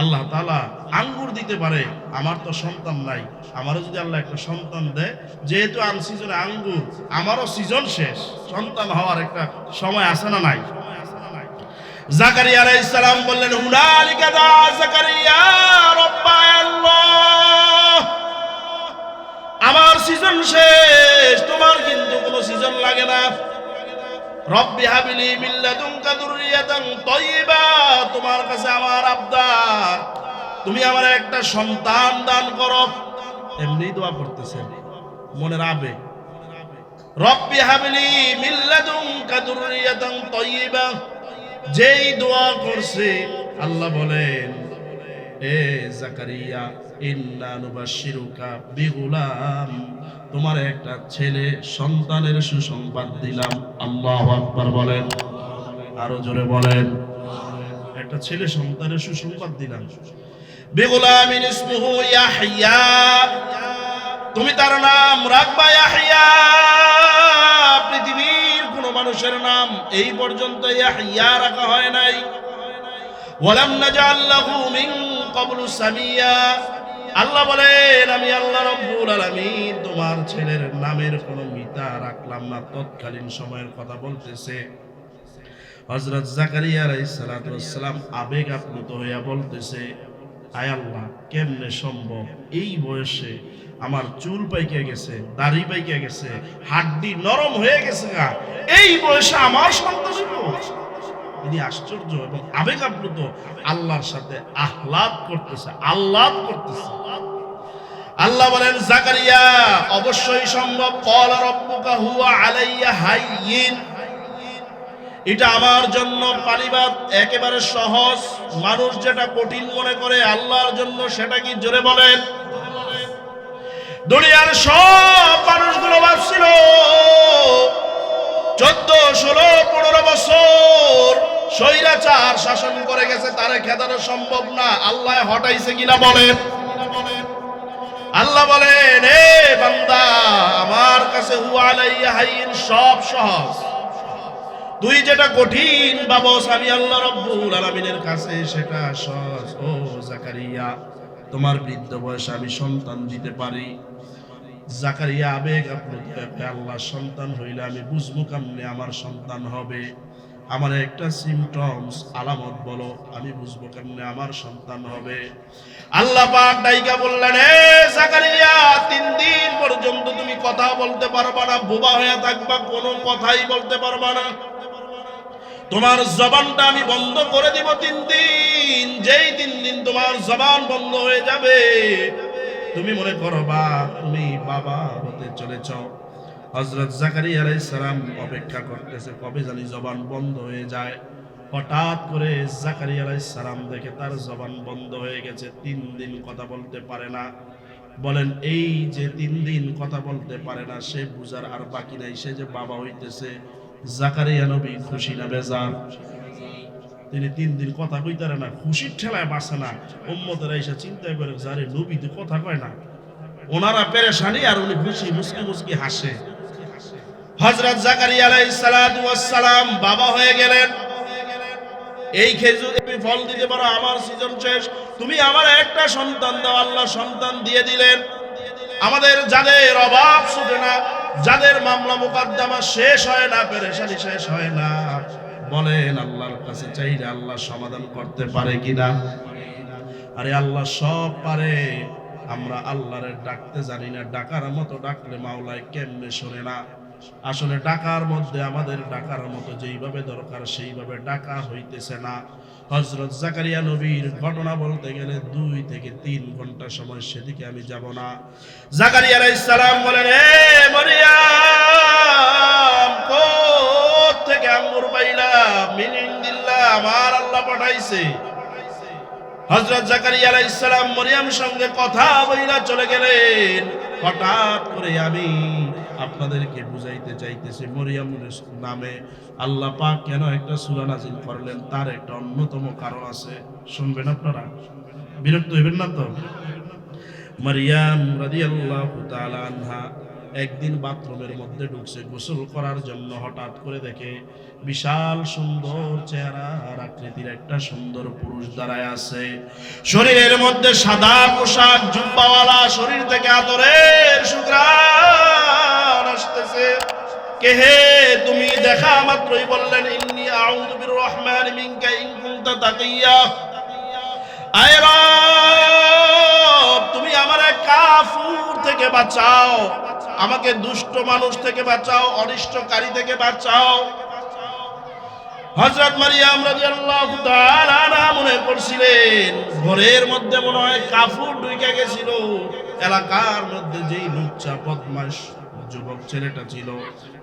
আল্লাহ তাআলা আঙ্গুর দিতে পারে, আমার তো সন্তান নাই, আমারও যদি আল্লাহ একটা সন্তান দেয়, যেহেতু আনসিজনে আঙ্গুর, আমারও সিজন শেষ, সন্তান হওয়ার একটা সময় আছে না নাই? জাকারিয়া আলাইহিস সালাম বললেন, হুনালিকা দা জাকারিয়া রাব্বা আল্লাহ, আমার সিজন শেষ, তোমার কিন্তু কোনো সিজন লাগে না। রব্বি হাবিলি মিন লাদুনকা যুররিয়াতান তাইয়্যিবা, তোমার কাছে আমার আবদার, তুমি আমার একটা সন্তান দান করো। এমনি দোয়া করতেছেন মনের আবেগ। রব্বি হাবিলি মিন লাদুনকা যুররিয়াতান তাইয়্যিবা, যেই দোয়া করছে আল্লাহ বলেন, এ জাকারিয়া, ইন্না নুবাশশিরুকা বিগুলাম, তোমার একটা ছেলে সন্তানের সুসংবাদ দিলাম। আল্লাহু আকবার বলেন, আরো জোরে বলেন। একটা ছেলে সন্তানের সুসংবাদ দিলাম। বিগুলামিন ইসমুহু ইয়াহইয়া, তুমি তার নাম রাখবা ইয়াহইয়া। পৃথিবীর কোন মানুষের নাম এই পর্যন্ত ইয়াহইয়া রাখা হয় নাই। ওয়ালাম নাজআল লাহু মিন ক্বাবলু সামিয়া, আল্লাহ বলেন, আমি আল্লাহ রাব্বুল আলামিন তোমার ছেলের নামের কোনো মিতা রাখলাম না। তৎকালীন সময়ের কথা বলতেছে। হযরত জাকারিয়া আলাইহিস সালাতু ওয়াস সালাম আবেগ আপ্লুত হইয়া বলতেছে, আয় আল্লাহ, কেমনে সম্ভব এই বয়সে আমার চুল পাইকে গেছে, দাড়ি পাইকে গেছে, হাড্ডি নরম হয়ে গেছে গা, এই বয়সে আমার সন্তান হইল। তিনি আশ্চর্য এবং আবেগ আপ্লুত আল্লাহর সাথে আহ্লাদ করতেছে, আহ্লাদ করতেছে। আল্লাহ বলেন, জাকারিয়া অবশ্যই সম্ভব। ক্বালা রাব্বুকা হুয়া আলাইয়া হাইয়িন, এটা আমার জন্য পানিবাদ একেবারে সহজ। মানুষ যেটা কঠিন মনে করে আল্লাহর জন্য সেটা কি? জোরে বলেন। দুনিয়ার সব মানুষগুলো ভাবছিল 14, 16, 15 বছর স্বৈরাচার শাসন করে গেছে, তারে খেদানো সম্ভব না। আল্লাহ হটাইছে কিনা বলেন? আল্লাহ বলেন, এ বান্দা, আমার কাছে হুয়া আলাইয়া হাইয়িন সব সহজ। তুই যেটা কঠিন ভাবস আমি আল্লাহ রাব্বুল আলামিনের কাছে সেটা সহজ। ও জাকারিয়া, তোমার বৃদ্ধ বয়সে আমি সন্তান দিতে পারি। জাকারিয়া আবেগ আপ্লুত, আল্লাহ সন্তান হইলে আমি বুঝবো কেমনে আমার সন্তান হবে? আমার একটা সিমটমস আলামত বলো, আমি বুঝবো কেমনে আমার সন্তান হবে? আল্লাহ পাক ডাইকা বললেন, এ জাকারিয়া, 3 দিন পর্যন্ত তুমি কথা বলতে পারবা না, বোবা হয়ে থাকবা, কোনো কথাই বলতে পারবা না। তোমার জবানটা আমি বন্ধ করে দিব 3 দিন। যেই 3 দিন তোমার জবান বন্ধ হয়ে যাবে, তুমি মনে করবা তুমি বাবা হতে চলেছ। হযরত জাকারিয়া আলাইহিস সালাম অপেক্ষা করতেছে কবে জানি জবান বন্ধ হয়ে যায়। হঠাৎ করে জাকারিয়া আলাইহিস সালাম দেখে তার জবান বন্ধ হয়ে গেছে, 3 দিন কথা বলতে পারে না। বলেন, এই যে 3 দিন কথা বলতে পারে না, সে বুঝার আর বাকি নাই সে যে বাবা হইতেছে। জাকারিয়া নবী খুশি না বেজার? তিনি 3 দিন কথা কইতারে না, খুশির ঠেলায় বাসে না। উম্মতেরা এসে চিন্তা করে, যারে নবী তো কথা কয় না, ওনারা পেরেশানি আর উনি খুশি, মুস্কি মুস্কি হাসে। হযরত জাকারিয়া আলাইহিস সালাতু ওয়াস সালাম বাবা হয়ে গেলেন। এই খেজুর তুমি ফল দিতে পারো, আমার সিজন শেষ, তুমি আমার একটা সন্তান দাও। আল্লাহ সন্তান দিয়ে দিলেন। আমাদের যাদের অভাব শুধু না, যাদের মামলা মুকদ্দমা শেষ হয় না, পেরেশানি শেষ হয় না, বলেন আল্লাহর কাছে চাইলে আল্লাহ সমাধান করতে পারে কিনা? আরে আল্লাহ সব পারে। আমরা আল্লাহরে ডাকতে জানি না, ডাকার মতো ডাকলে মাওলায় কেমনে শোনে না। আসলে ডাকার মধ্যে আমাদের ডাকার মতো যেইভাবে দরকার সেইভাবে ডাকা হইতেছে না। হযরত জাকারিয়া নবীর ঘটনা বলতে গেলে 2 থেকে 3 ঘন্টা সময়, সেদিকে আমি যাব না। জাকারিয়া আলাইহিস সালাম বলেন, হে মরিয়ম, কোথা থেকে আম্মুর পাইলা? মিন ইনদিল্লাহ, আমার আল্লাহ পাঠাইছে। হযরত জাকারিয়া আলাইহিস সালাম মরিয়মের সঙ্গে কথা বইলা চলে গেলেন। হঠাৎ করে আমি আপনাদেরকে বুঝাইতে চাইতেছি, মরিয়মের নামে আল্লাহ পাক কেন একটা সূরা নাযিল করলেন, তার একটা অন্যতম কারণ আছে। শুনবেন আপনারা, বিরক্ত হইবেন না তো? মারিয়াম রাদিয়াল্লাহু তাআলা আনহা একদিন বাথরুমের মধ্যে ঢুকছে গোসল করার জন্য। হঠাৎ করে দেখে বিশাল সুন্দর চেহারা আর আকৃতির একটা সুন্দর পুরুষ দাঁড়ায় আছে। শরীরের মধ্যে সাদা পোশাক, জুব্বাওয়ালা, শরীর থেকে আতরের সুঘ্রাণ আসতেছে। কে হে তুমি? দেখা মাত্রই বললেন, ইন্নী আউযু বির-রহমানি মিনকা ইন কুনতা তাকিয়া। আয় রব, তুমি আমারে কাফুর থেকে বাঁচাও, আমাকে দুষ্ট মানুষ থেকে বাঁচাও, অনিষ্টকারী থেকে বাঁচাও। হযরত মারিয়াম রাদিয়াল্লাহু তাআলা আনহা মনে করছিলেন ঘরের মধ্যে মনে হয় কাফুর ঢুকে গেছিল। এলাকার মধ্যে যেই লুচ্চা বদমাশ যুবক ছেলেটা ছিল,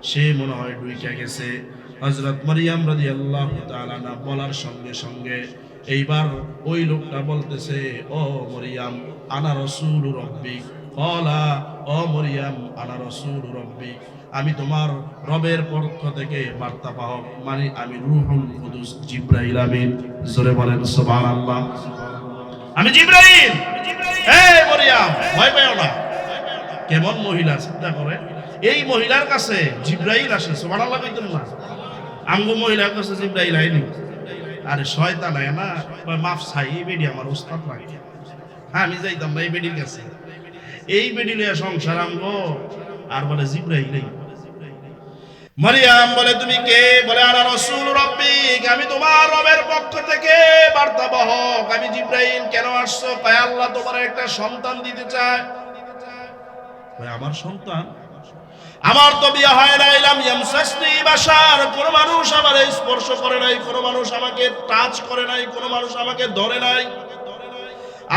সে মনে হয় ঢুকে গেছে। হযরত মারিয়াম রাদিয়াল্লাহু তাআলা না বলার সঙ্গে সঙ্গে এইবার ওই লোকটা বলতেছে, ও মরিয়াম, আনা রাসূলু রাব্বি। ক্বালা, ও মরিয়াম, আনা রাসূলু রাব্বি, আমি তোমার রবের পক্ষ থেকে বার্তা বাহক, মানে আমি রূহুল কুদুস, জিবরাইল আমিন। জোরে বলেন সুবহানাল্লাহ। আমি জিবরাইল। এই মরিয়াম, ভয় পেও না। কেমন মহিলা চিন্তা করে, এই মহিলার কাছে জিবরাইল আসে। সুবহানাল্লাহ কইতেন না? আমগো মহিলার কাছে জিবরাইল আইনি। আরে শয়তান আয় না, মাফ চাই, এই বেডি আমার উস্তাদ লাগে। আমি যাইতাম না এই বেডির কাছে, এই বেডি লইয়া সংসার আমগো, আর বলে জিবরাইল। মারিয়াম বলে তুমি কে? বলে আনা রাসূল রাব্বিক, আমি তোমার রবের পক্ষ থেকে বার্তাবাহক, আমি জিবরাইল। কেন আসছো? কয় আল্লাহ তোমার একটা সন্তান দিতে চায়। কয় আমার সন্তান? আমার তো বিয়ে হয় নাই, লাম ইয়ামসাসনি বাশার, কোন মানুষ আমার স্পর্শ করে নাই, কোন মানুষ আমাকে টাচ করে নাই, কোন মানুষ আমাকে ধরে নাই,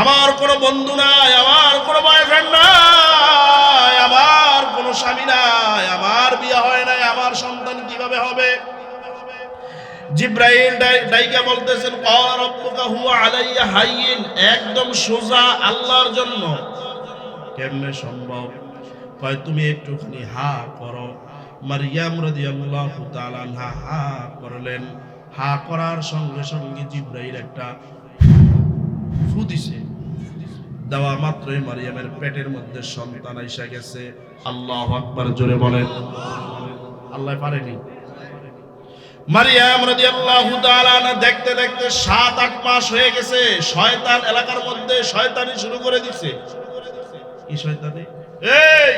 আমার কোনো বন্ধু নাই, আমার কোনো বয়ফ্রেন্ড নাই, আমার কোনো স্বামী নাই, আমার বিয়ে হয় নাই, আমার সন্তান কিভাবে হবে? জিব্রাইল ডাইকা বলতেছেন ক্বালা রাব্বুকা হুয়া আলাইয়া হাইয়িন, একদম সোজা আল্লাহর জন্য। কেমনে সম্ভব? কয় তুমি একটুখানি হা করো। মারইয়াম রাদিয়াল্লাহু তাআলা আনহা হা করলেন। হা করার সঙ্গে সঙ্গে জিব্রাইল একটা ফু দিছে। দেওয়া মাত্রই মারিয়ামের পেটের মধ্যে সন্তান আইসা গেছে। আল্লাহু আকবার, জোরে বলেন। আল্লাহ পারেনি। মারিয়াম রাদিয়াল্লাহু তাআলা দেখতে দেখতে 7-8 মাস হয়ে গেছে। শয়তান এলাকার মধ্যে শয়তানি শুরু করে দিছে। কি শয়তানি? এই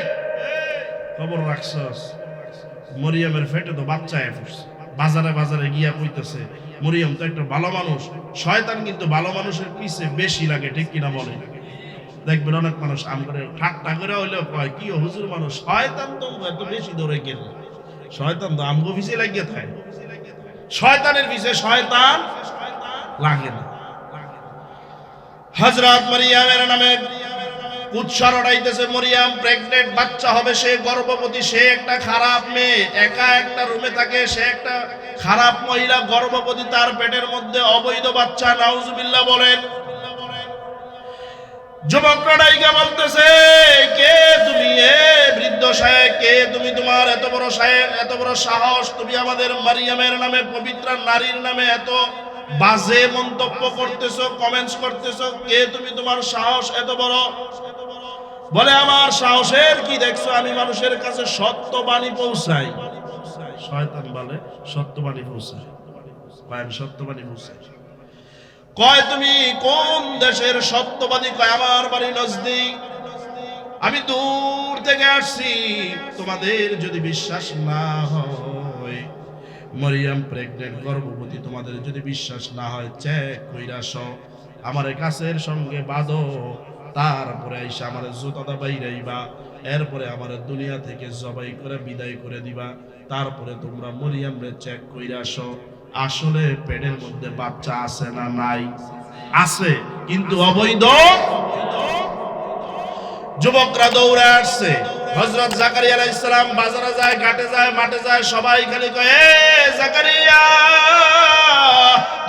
খবর রাখছস, মরিয়মের পেটে তো বাচ্চা এসেছে। বাজারে বাজারে গিয়া কইতেছে মরিয়ম তো একটা ভালো মানুষ। শয়তান কিন্তু ভালো মানুষের পিছে বেশি লাগে, ঠিক কিনা বলে? দেখবেন অনেক মানুষ আমরে ঠাট্টা করে হইলেও কয় কি হুজুর মানুষ, শয়তান তো এত বেশি দৌড়ে গেল, শয়তান তো আমগো পিছে লাগিয়ে থাকে। শয়তানের পিছে শয়তান লাগে না। হযরত মারিয়ামের নামে উৎসার উঠাইতেছে, মরিয়াম প্রেগনেন্ট, বাচ্চা হবে, সে গর্ভবতী, সে একটা খারাপ মেয়ে, একা একটা রুমে থাকে, সে একটা খারাপ মহিলা, গর্ভবতী, তার পেটের মধ্যে অবৈধ বাচ্চা। নাউজুবিল্লাহ বলেন। যুবকরা ডাইকা বলতেছে কে তুমি? এ বৃদ্ধ সাহেব, কে তুমি? তোমার এত বড় সাহেব, এত বড় সাহস, তুমি আমাদের মারিয়ামের নামে, পবিত্র নারীর নামে এত বাজে মন্তব্য করতেছো, কমেন্টস করতেছো, কে তুমি? তোমার সাহস এত বড়? বলে আমার সাহসের কি দেখছো? আমি মানুষের কাছে সত্যবাণী পৌঁছাই। শয়তান বলে সত্যবাণী পৌঁছাই। কয় আমি সত্যবাণী পৌঁছাই। কয় তুমি কোন দেশের সত্যবাদী? কয় আমার বাড়ি নজদিক, আমি দূর থেকে আসছি। তোমাদের যদি বিশ্বাস না হয়, মরিয়াম প্রেগনেন্ট, গর্ভবতী, তোমাদের যদি বিশ্বাস না হয়, চেক কইরা আসো, আমার কাছের সঙ্গে বাঁধো, তারপরে আইসা আমার জুতাটা বাইরাইবা, এরপরে আমার দুনিয়া থেকে জবাই করে বিদায় করে দিবা, তারপরে তোমরা মরিয়ামরে চেক কইরা আসো আসলে পেটের মধ্যে বাচ্চা আছে না নাই। আছে, কিন্তু অবৈধ। যুবকরা দৌড়ে আসছে। হযরত জাকারিয়া আলাইহিস সালাম বাজারে যায়, ঘাটে যায়, মাঠে যায়, সবাই খালি কয় এ জাকারিয়া,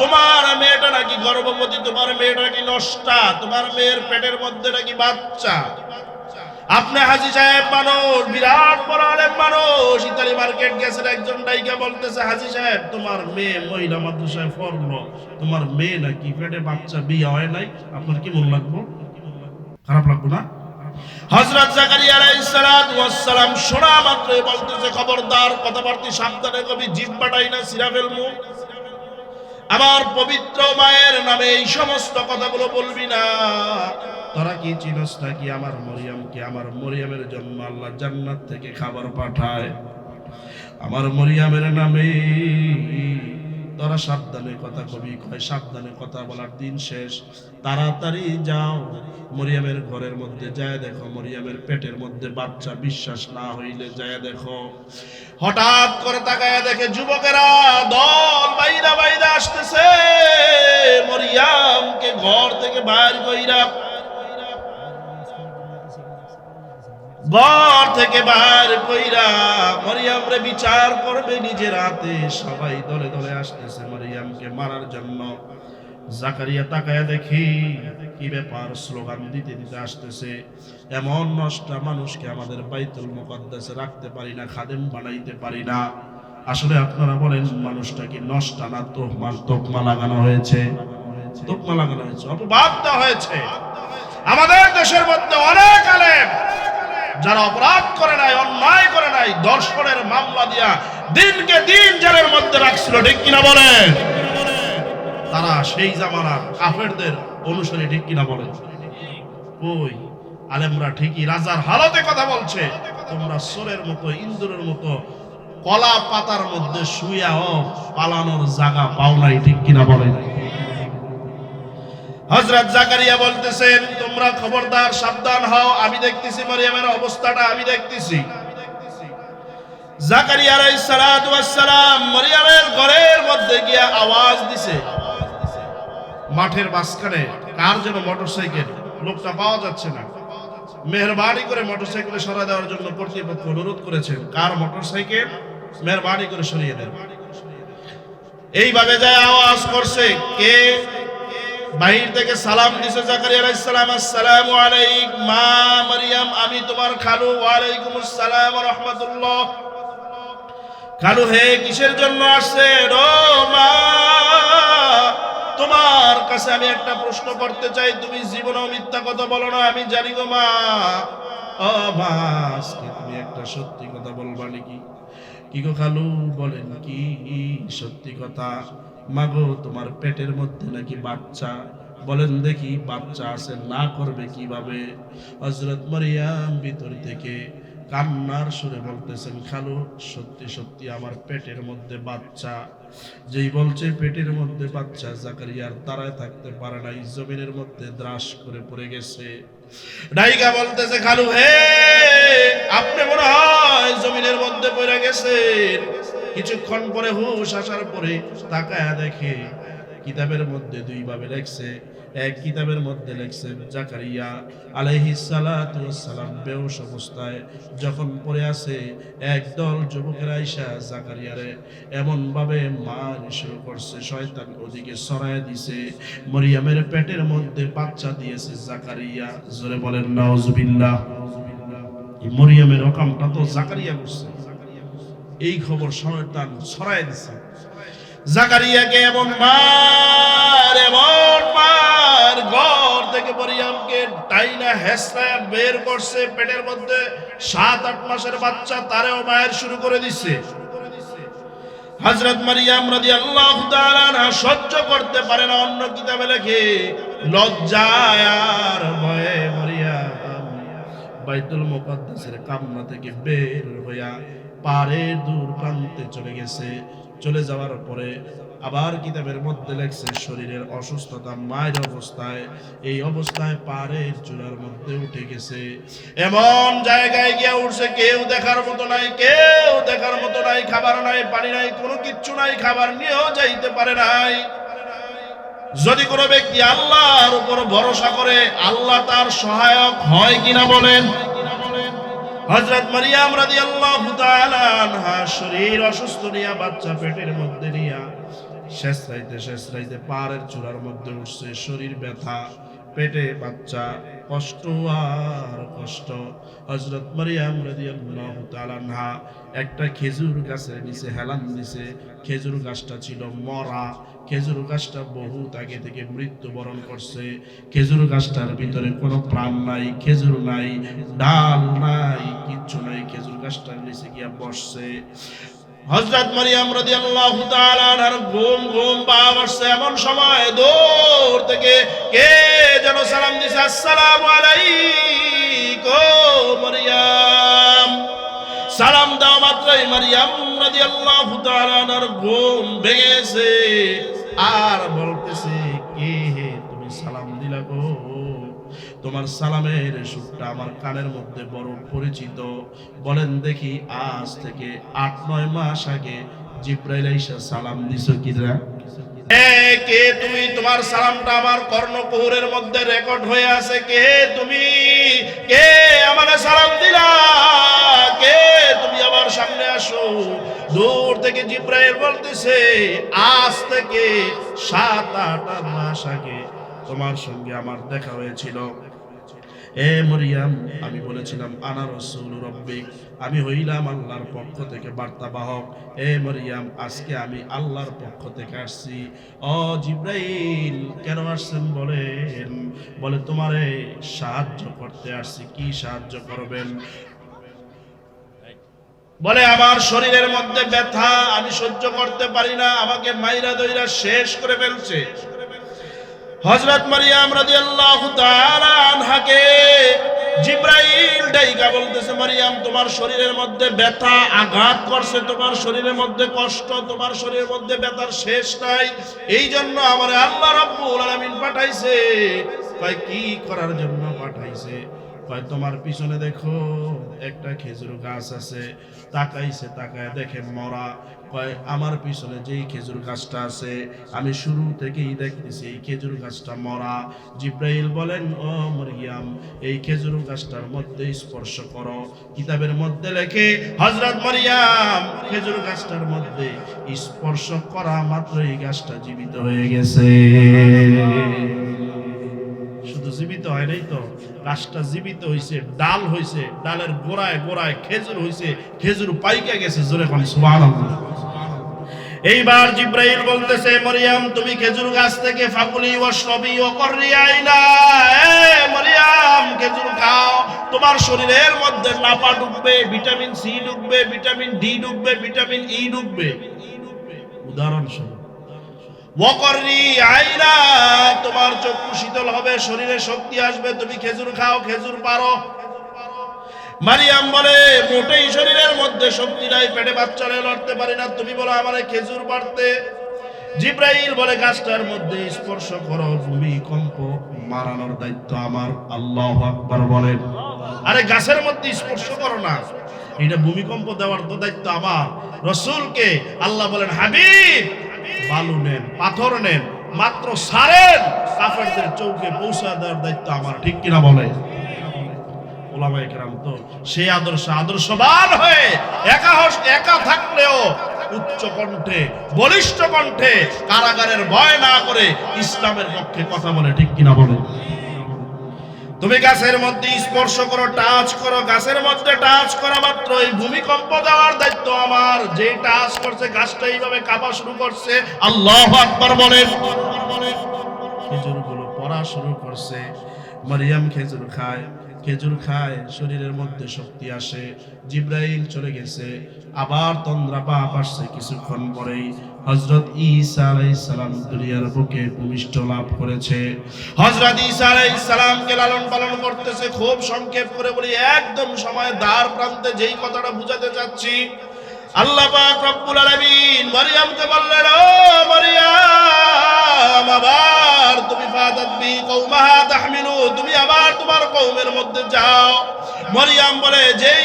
তোমার মেয়েটা নাকি গর্ভবতী, তোমার মেয়েটা নাকি নষ্টা, তোমার মেয়ের পেটের মধ্যে নাকি বাচ্চা। আপনি হাজী সাহেব মানুষ, বিরাট বড় আলেম মানুষ, ইতালি মার্কেট গেছেন, একজন ডাইকা বলতেছে হাজী সাহেব তোমার মেয়ে মহিলা মাদ্রাসায় পড়লো, তোমার মেয়ে নাকি পেটে বাচ্চা, বিয়ে হয় নাই, আপনার কি মন লাগবো? খারাপ লাগবো না? হযরত জাকারিয়া আলাইহিস সালাতু ওয়াস সালাম শোনা মাত্রই বলতেছে খবরদার, কথাবার্তা সাবধানে কবি, জিহ্বাটাই না ছিঁড়া ফেলমু। আমার পবিত্র মায়ের নামে এই সমস্ত কথাগুলো বলবি না। তোরা কি চিনস নাকি আমার মরিয়মকে? আমার মরিয়মের জন্য আল্লাহ জান্নাত থেকে খাবার পাঠায়। আমার মরিয়মের নামে তোরা সাবধানে কথা কবি। কয় সাবধানে কথা বলার দিন শেষ, তাড়াতাড়ি যাও মরিয়মের ঘরের মধ্যে যায় দেখো মরিয়মের পেটের মধ্যে বাচ্চা। বিশ্বাস না হইলে যায় দেখো। হঠাৎ করে তাকায়া দেখে যুবকেরা দল বাইরা বাইরা আসতেছে, মরিয়মকে ঘর থেকে বাইর কইরা, ঘর থেকে বাইর কইরা মরিয়মরে বিচার করবে নিজের হাতে। সবাই দলে দলে আসতেছে মরিয়মকে মারার জন্য। জাকারিয়া তাকায়া দেখি কি ব্যাপার, স্লোগান দিতে দিতে আসতেছে। এমন নষ্টা মানুষকে আমাদের বাইতুল মুকাদ্দাসে রাখতে পারি না, খাদেম বানাইতে পারি না। আসলে আপনারা বলেন মানুষটা কি নষ্টা না তোকমা লাগানো হয়েছে? তোকমা লাগানো হয়েছে, অপবাদ দেওয়া হয়েছে। আমাদের দেশের মধ্যে অনেক আলেম যারা অপরাধ করে নাই, অন্যায় করে নাই, দর্শনের মামলা দিয়া দিনকে দিন জেলের মধ্যে রাখছিল, ঠিক কিনা বলেন? তারা সেই জামানার কাফেরদের অনুসারী, ঠিক কিনা বলেন? ওই আলেমরা ঠিকই রাজার হালতে কথা বলছে, তোমরা সোরের মতো, ইন্দুরের মতো কলা পাতার মধ্যে শুয়াও পালানোর জায়গা পাও নাই, ঠিক কিনা বলেন? হযরত জাকারিয়া বলতেছেন, তোমরা খবরদার সাবধান হও, আমি দেখতেছি মারিয়ামের অবস্থাটা, আমি দেখতেছি। জাকারিয়া আলাইহিস সালাতু ওয়াস সালাম মারিয়ামের ঘরের মধ্যে গিয়া আওয়াজ দিছে। মাঠের মাঝখানে কার যেন মোটরসাইকেল, লোকটা পাওয়া যাচ্ছে না। মেহরবানি করে মোটরসাইকেলে সরা দেওয়ার জন্য কর্তৃপক্ষ অনুরোধ করেছেন, কার মোটরসাইকেল মেহরবানি করে সরিয়ে দেন। এইভাবে যায় আওয়াজ করছে, কে? বাহির থেকে সালাম দিছে জাকারিয়া আলাইহিস সালাম, আসসালামু আলাইক মা মারিয়াম, আমি তোমার খালু। ওয়া আলাইকুমুস সালাম ওয়া রাহমাতুল্লাহ। খালু হে, কিসের জন্য আসছেন? ও মা, তোমার কাছে আমি একটা প্রশ্ন করতে চাই, তুমি জীবনেও মিথ্যা কথা বলো না, আমি জানি গো মা। ও মা, আজকে তুমি একটা সত্যি কথা বলবা নাকি? কি গো খালু, বলেন কি সত্যি কথা? মাগো, তোমার পেটের মধ্যে নাকি বাচ্চা? বলেন দেখি, বাচ্চা আছে, না করবে কিভাবে? হযরত মারিয়াম ভিতর থেকে কান্নার সুরে বলতেছেন, খালু সত্যি সত্যি আমার পেটের মধ্যে বাচ্চা। যেই বলছে পেটের মধ্যে বাচ্চা, জাকারিয়ার দাঁড়ায় থাকতে পারে নাই, জমিনের মধ্যে দ্রাস করে পড়ে গেছে। ডাইকা বলতেছে, খালু হে, আপনি মনে হয় জমিনের মধ্যে পড়ে গেছেন। কিছুক্ষণ পরে হুশ আসার পরে তাকায়া দেখে কিতাবের মধ্যে দুই ভাবে লেখছে। এক কিতাবের মধ্যে লেখছে জাকারিয়া আলাইহিস সালাতু ওয়াস সালাম বেহুশ অবস্থায় যখন পড়ে আছে, একদল যুবকেরা আইসা জাকারিয়ারে এমন ভাবে মার শুরু করছে, শয়তান ওদিকে সরায় দিছে। মরিয়মের পেটের মধ্যে বাচ্চা দিয়েছে জাকারিয়া। জোরে বলেন নাউজুবিল্লাহ। এই মরিয়মের রকমটা তো জাকারিয়া করছে, এই খবর শয়তান ছড়ায় দিছে। জাকারিয়াকে এমন মার ঘর থেকে মরিয়মকে টাইনা হেসরা বের করছে। পেটের মধ্যে 7-8 মাসের বাচ্চা, তারেও মায়ের শুরু করে দিচ্ছে। হযরত মারিয়াম রাদিয়াল্লাহু তাআলা আনহা সহ্য করতে পারে না। অন্য কিতাবে লেখে, লজ্জায় আর ভয়ে মারিয়াম বাইতুল মুকাদ্দাসের কামনা থেকে বের হইয়া পাহাড়ের দূর প্রান্তে চলে গেছে। চলে যাওয়ার পরে আবার কিতাবের মধ্যে লেখছে, শরীরের অসুস্থতা মায়ের অবস্থায়, এই অবস্থায় পাহাড়ের চূড়ার মধ্যে উঠে গেছে। এমন জায়গায় গিয়ে উঠছে, কেউ দেখার মতো নাই, কেউ দেখার মতো নাই, খাবার নাই, পানি নাই, কোনো কিচ্ছু নাই, খাবার নিয়েও যাইতে পারে নাই। যদি কোনো ব্যক্তি আল্লাহর উপর ভরসা করে, আল্লাহ তার সহায়ক হয় কিনা বলেন? হযরত মারিয়াম রাদিয়াল্লাহু তাআলা আনহা শরীর অসুস্থ নিয়া, বাচ্চা পেটের মধ্যে নিয়া শেষ রাইতে পাহাড়ের চূড়ার মধ্যে উঠছে। শরীর ব্যথা, পেটে বাচ্চা, কষ্ট আর কষ্ট। হযরত মারিয়াম রাদিয়াল্লাহু তাআলা আনহা একটা খেজুর গাছের নিচে হেলান দিছে। খেজুর গাছটা ছিল মরা, খেজুর গাছটা বহুত আগে থেকে মৃত্যুবরণ করছে। খেজুর গাছটার ভিতরে কোনো প্রাণ নাই, খেজুর নাই, ডাল নাই, কিচ্ছু নাই। খেজুর গাছটার নিচে গিয়া বসছে। হযরত মারিয়াম রাদিয়াল্লাহু তাআলা আনহার ঘুম ভাব আসছে। এমন সময় দূর থেকে কে যেন সালাম দিছে, আসসালামু আলাইকুম মারিয়াম। সালাম দাও মাত্রই মারিয়াম রাদিয়াল্লাহু তাআলা আনহার ঘুম ভেঙে গেছে, আর বলতেছে, কে হে তুমি সালাম দিলা গো? তোমার সালামের সুরটা আমার কানের মধ্যে বড় পরিচিত। বলেন দেখি, আজ থেকে 8-9 মাস আগে জিব্রাইল আইসা সালাম দিছো কিনা? কে তুমি? তোমার সালামটা আমার কর্ণকুহরের মধ্যে রেকর্ড হয়ে আছে। কে তুমি? কে আমাকে সালাম দিলা? কে তুমি? আমার সামনে আসো। দূর থেকে জিব্রাইল বলতেছে, আজ থেকে 7-8 মাস আগে তোমার সঙ্গে আমার দেখা হয়েছিল। এ মরিয়াম, আমি বলেছিলাম আনা রাসূল রাব্বিক, আমি হইলাম আল্লাহর পক্ষ থেকে বার্তাবাহক। এ মরিয়াম, আজকে আমি আল্লাহর পক্ষ থেকে আসছি। ও জিব্রাইল, কেন আসছেন বলেন? বলে তোমারে সাহায্য করতে আসছি। কি সাহায্য করবেন? বলে আমার শরীরের মধ্যে ব্যথা, আমি সহ্য করতে পারি না, আমাকে মাইরা দইরা শেষ করে ফেলছে। হযরত মারিয়াম রাদিয়াল্লাহু তাআলা আনহাকে জিব্রাইল ডাইকা বলতেছে মারিয়াম তোমার শরীরের মধ্যে ব্যথা আঘাত করছে, তোমার শরীরের মধ্যে কষ্ট, তোমার শরীরের মধ্যে ব্যথার শেষ নাই, এই জন্য আমার আল্লাহ রাব্বুল আলামিন পাঠাইছে। কয় কি করার জন্য পাঠাইছে? কয় তোমার পিছনে দেখো একটা খেজুর গাছ আছে। তাকাইছে, তাকায় দেখে মরা। কয় আমার পিছনে যেই খেজুর গাছটা আছে আমি শুরু থেকেই দেখতেছি এই খেজুর গাছটা মরা। জিব্রাইল বলেন ও মারিয়াম এই খেজুর গাছটার মধ্যে স্পর্শ করো। কিতাবের মধ্যে লেখে হযরত মারিয়াম খেজুর গাছটার মধ্যে স্পর্শ করা মাত্র এই গাছটা জীবিত হয়ে গেছে। শুধু জীবিত হয় নাই তো, গাছটা জীবিত হইছে, ডাল হইছে, ডালের গোড়ায় গোড়ায় খেজুর হইছে, খেজুর পাইকা গেছে। জোরে কোন সুবহানাল্লাহ। এইবার জিব্রাইল বলতেছে মারিয়াম তুমি খেজুর গাছ থেকে ফাকুলি ওয়াশরাবি ওয়া কররি আইনা, এ মারিয়াম খেজুর খাও, তোমার শরীরের মধ্যে নাপা ঢুকবে, ভিটামিন সি ঢুকবে, ভিটামিন ডি ঢুকবে, ভিটামিন ই ঢুকবে। উদাহরণস্বরূপ ওয়াকররি আইনা তোমার চক্ষু শীতল হবে, শরীরে শক্তি আসবে, তুমি খেজুর খাও, খেজুর পারো। মারিয়াম বলে মোটেই শরীরের মধ্যে শক্তি নাই, পেটে বাচ্চা নিয়ে লড়তে পারি না, তুমি বলো আমারে খেজুর পারতে। জিব্রাইল বলে গাছটার মধ্যে স্পর্শ করো, ভূমিকম্প মারানোর দায়িত্ব আমার। আল্লাহু আকবার বলেন। আরে গাছের মধ্যে স্পর্শ করো না, এটা ভূমিকম্প দেওয়ার তো দায়িত্ব আমার। রাসূলকে আল্লাহ বলেন হাবিব বালু নেন, পাথর নেন, মাত্র সারেন, কাফেরদের চৌকে পৌঁছা দেওয়ার দায়িত্ব আমার। ঠিক কিনা বলে? ওলামায়ে কেরাম তো সেই আদর্শবান হয়ে একা থাকলেও উচ্চ কণ্ঠে, বলিষ্ঠ কণ্ঠে, কারাগারের ভয় না করে ইসলামের পক্ষে কথা বলে। ঠিক কিনা বলে? তুমি গাছের মধ্যে স্পর্শ করো, টাচ করো, গাছের মধ্যে টাচ করা মাত্র এই ভূমিকম্প দেওয়ার দায়িত্ব আমার। যে টাচ করছে গাছটা এইভাবে কাঁপা শুরু করছে। আল্লাহু আকবার বলেন। খেজুরগুলো পড়া শুরু করছে। মারিয়াম খেজুর খায়, খেজুর খায়, শরীরের মধ্যে শক্তি আসে। জিব্রাইল চলে গেছে, আবার তন্দ্রা পাপ আসছে। কিছুক্ষণ পরেই হযরত ঈসা আলাইহিস সালাম দুনিয়ার বুকে ভূমিষ্ঠ লাভ করেছে। হযরত ঈসা আলাইহিস সালামকে লালন পালন করতেছে। খুব সংক্ষেপ করে বলি, একদম সময় দ্বার প্রান্তে যেই কথাটা বুঝাতে চাচ্ছি, আল্লাহ পাক রব্বুল আলামিন মারিয়ামকে বললেন ও মারিয়াম আবার তুমি ফাদাত বি কওমাহা তাহমিলু, তুমি আবার তোমার কওমের মধ্যে যাও। মারিয়াম বলে যেই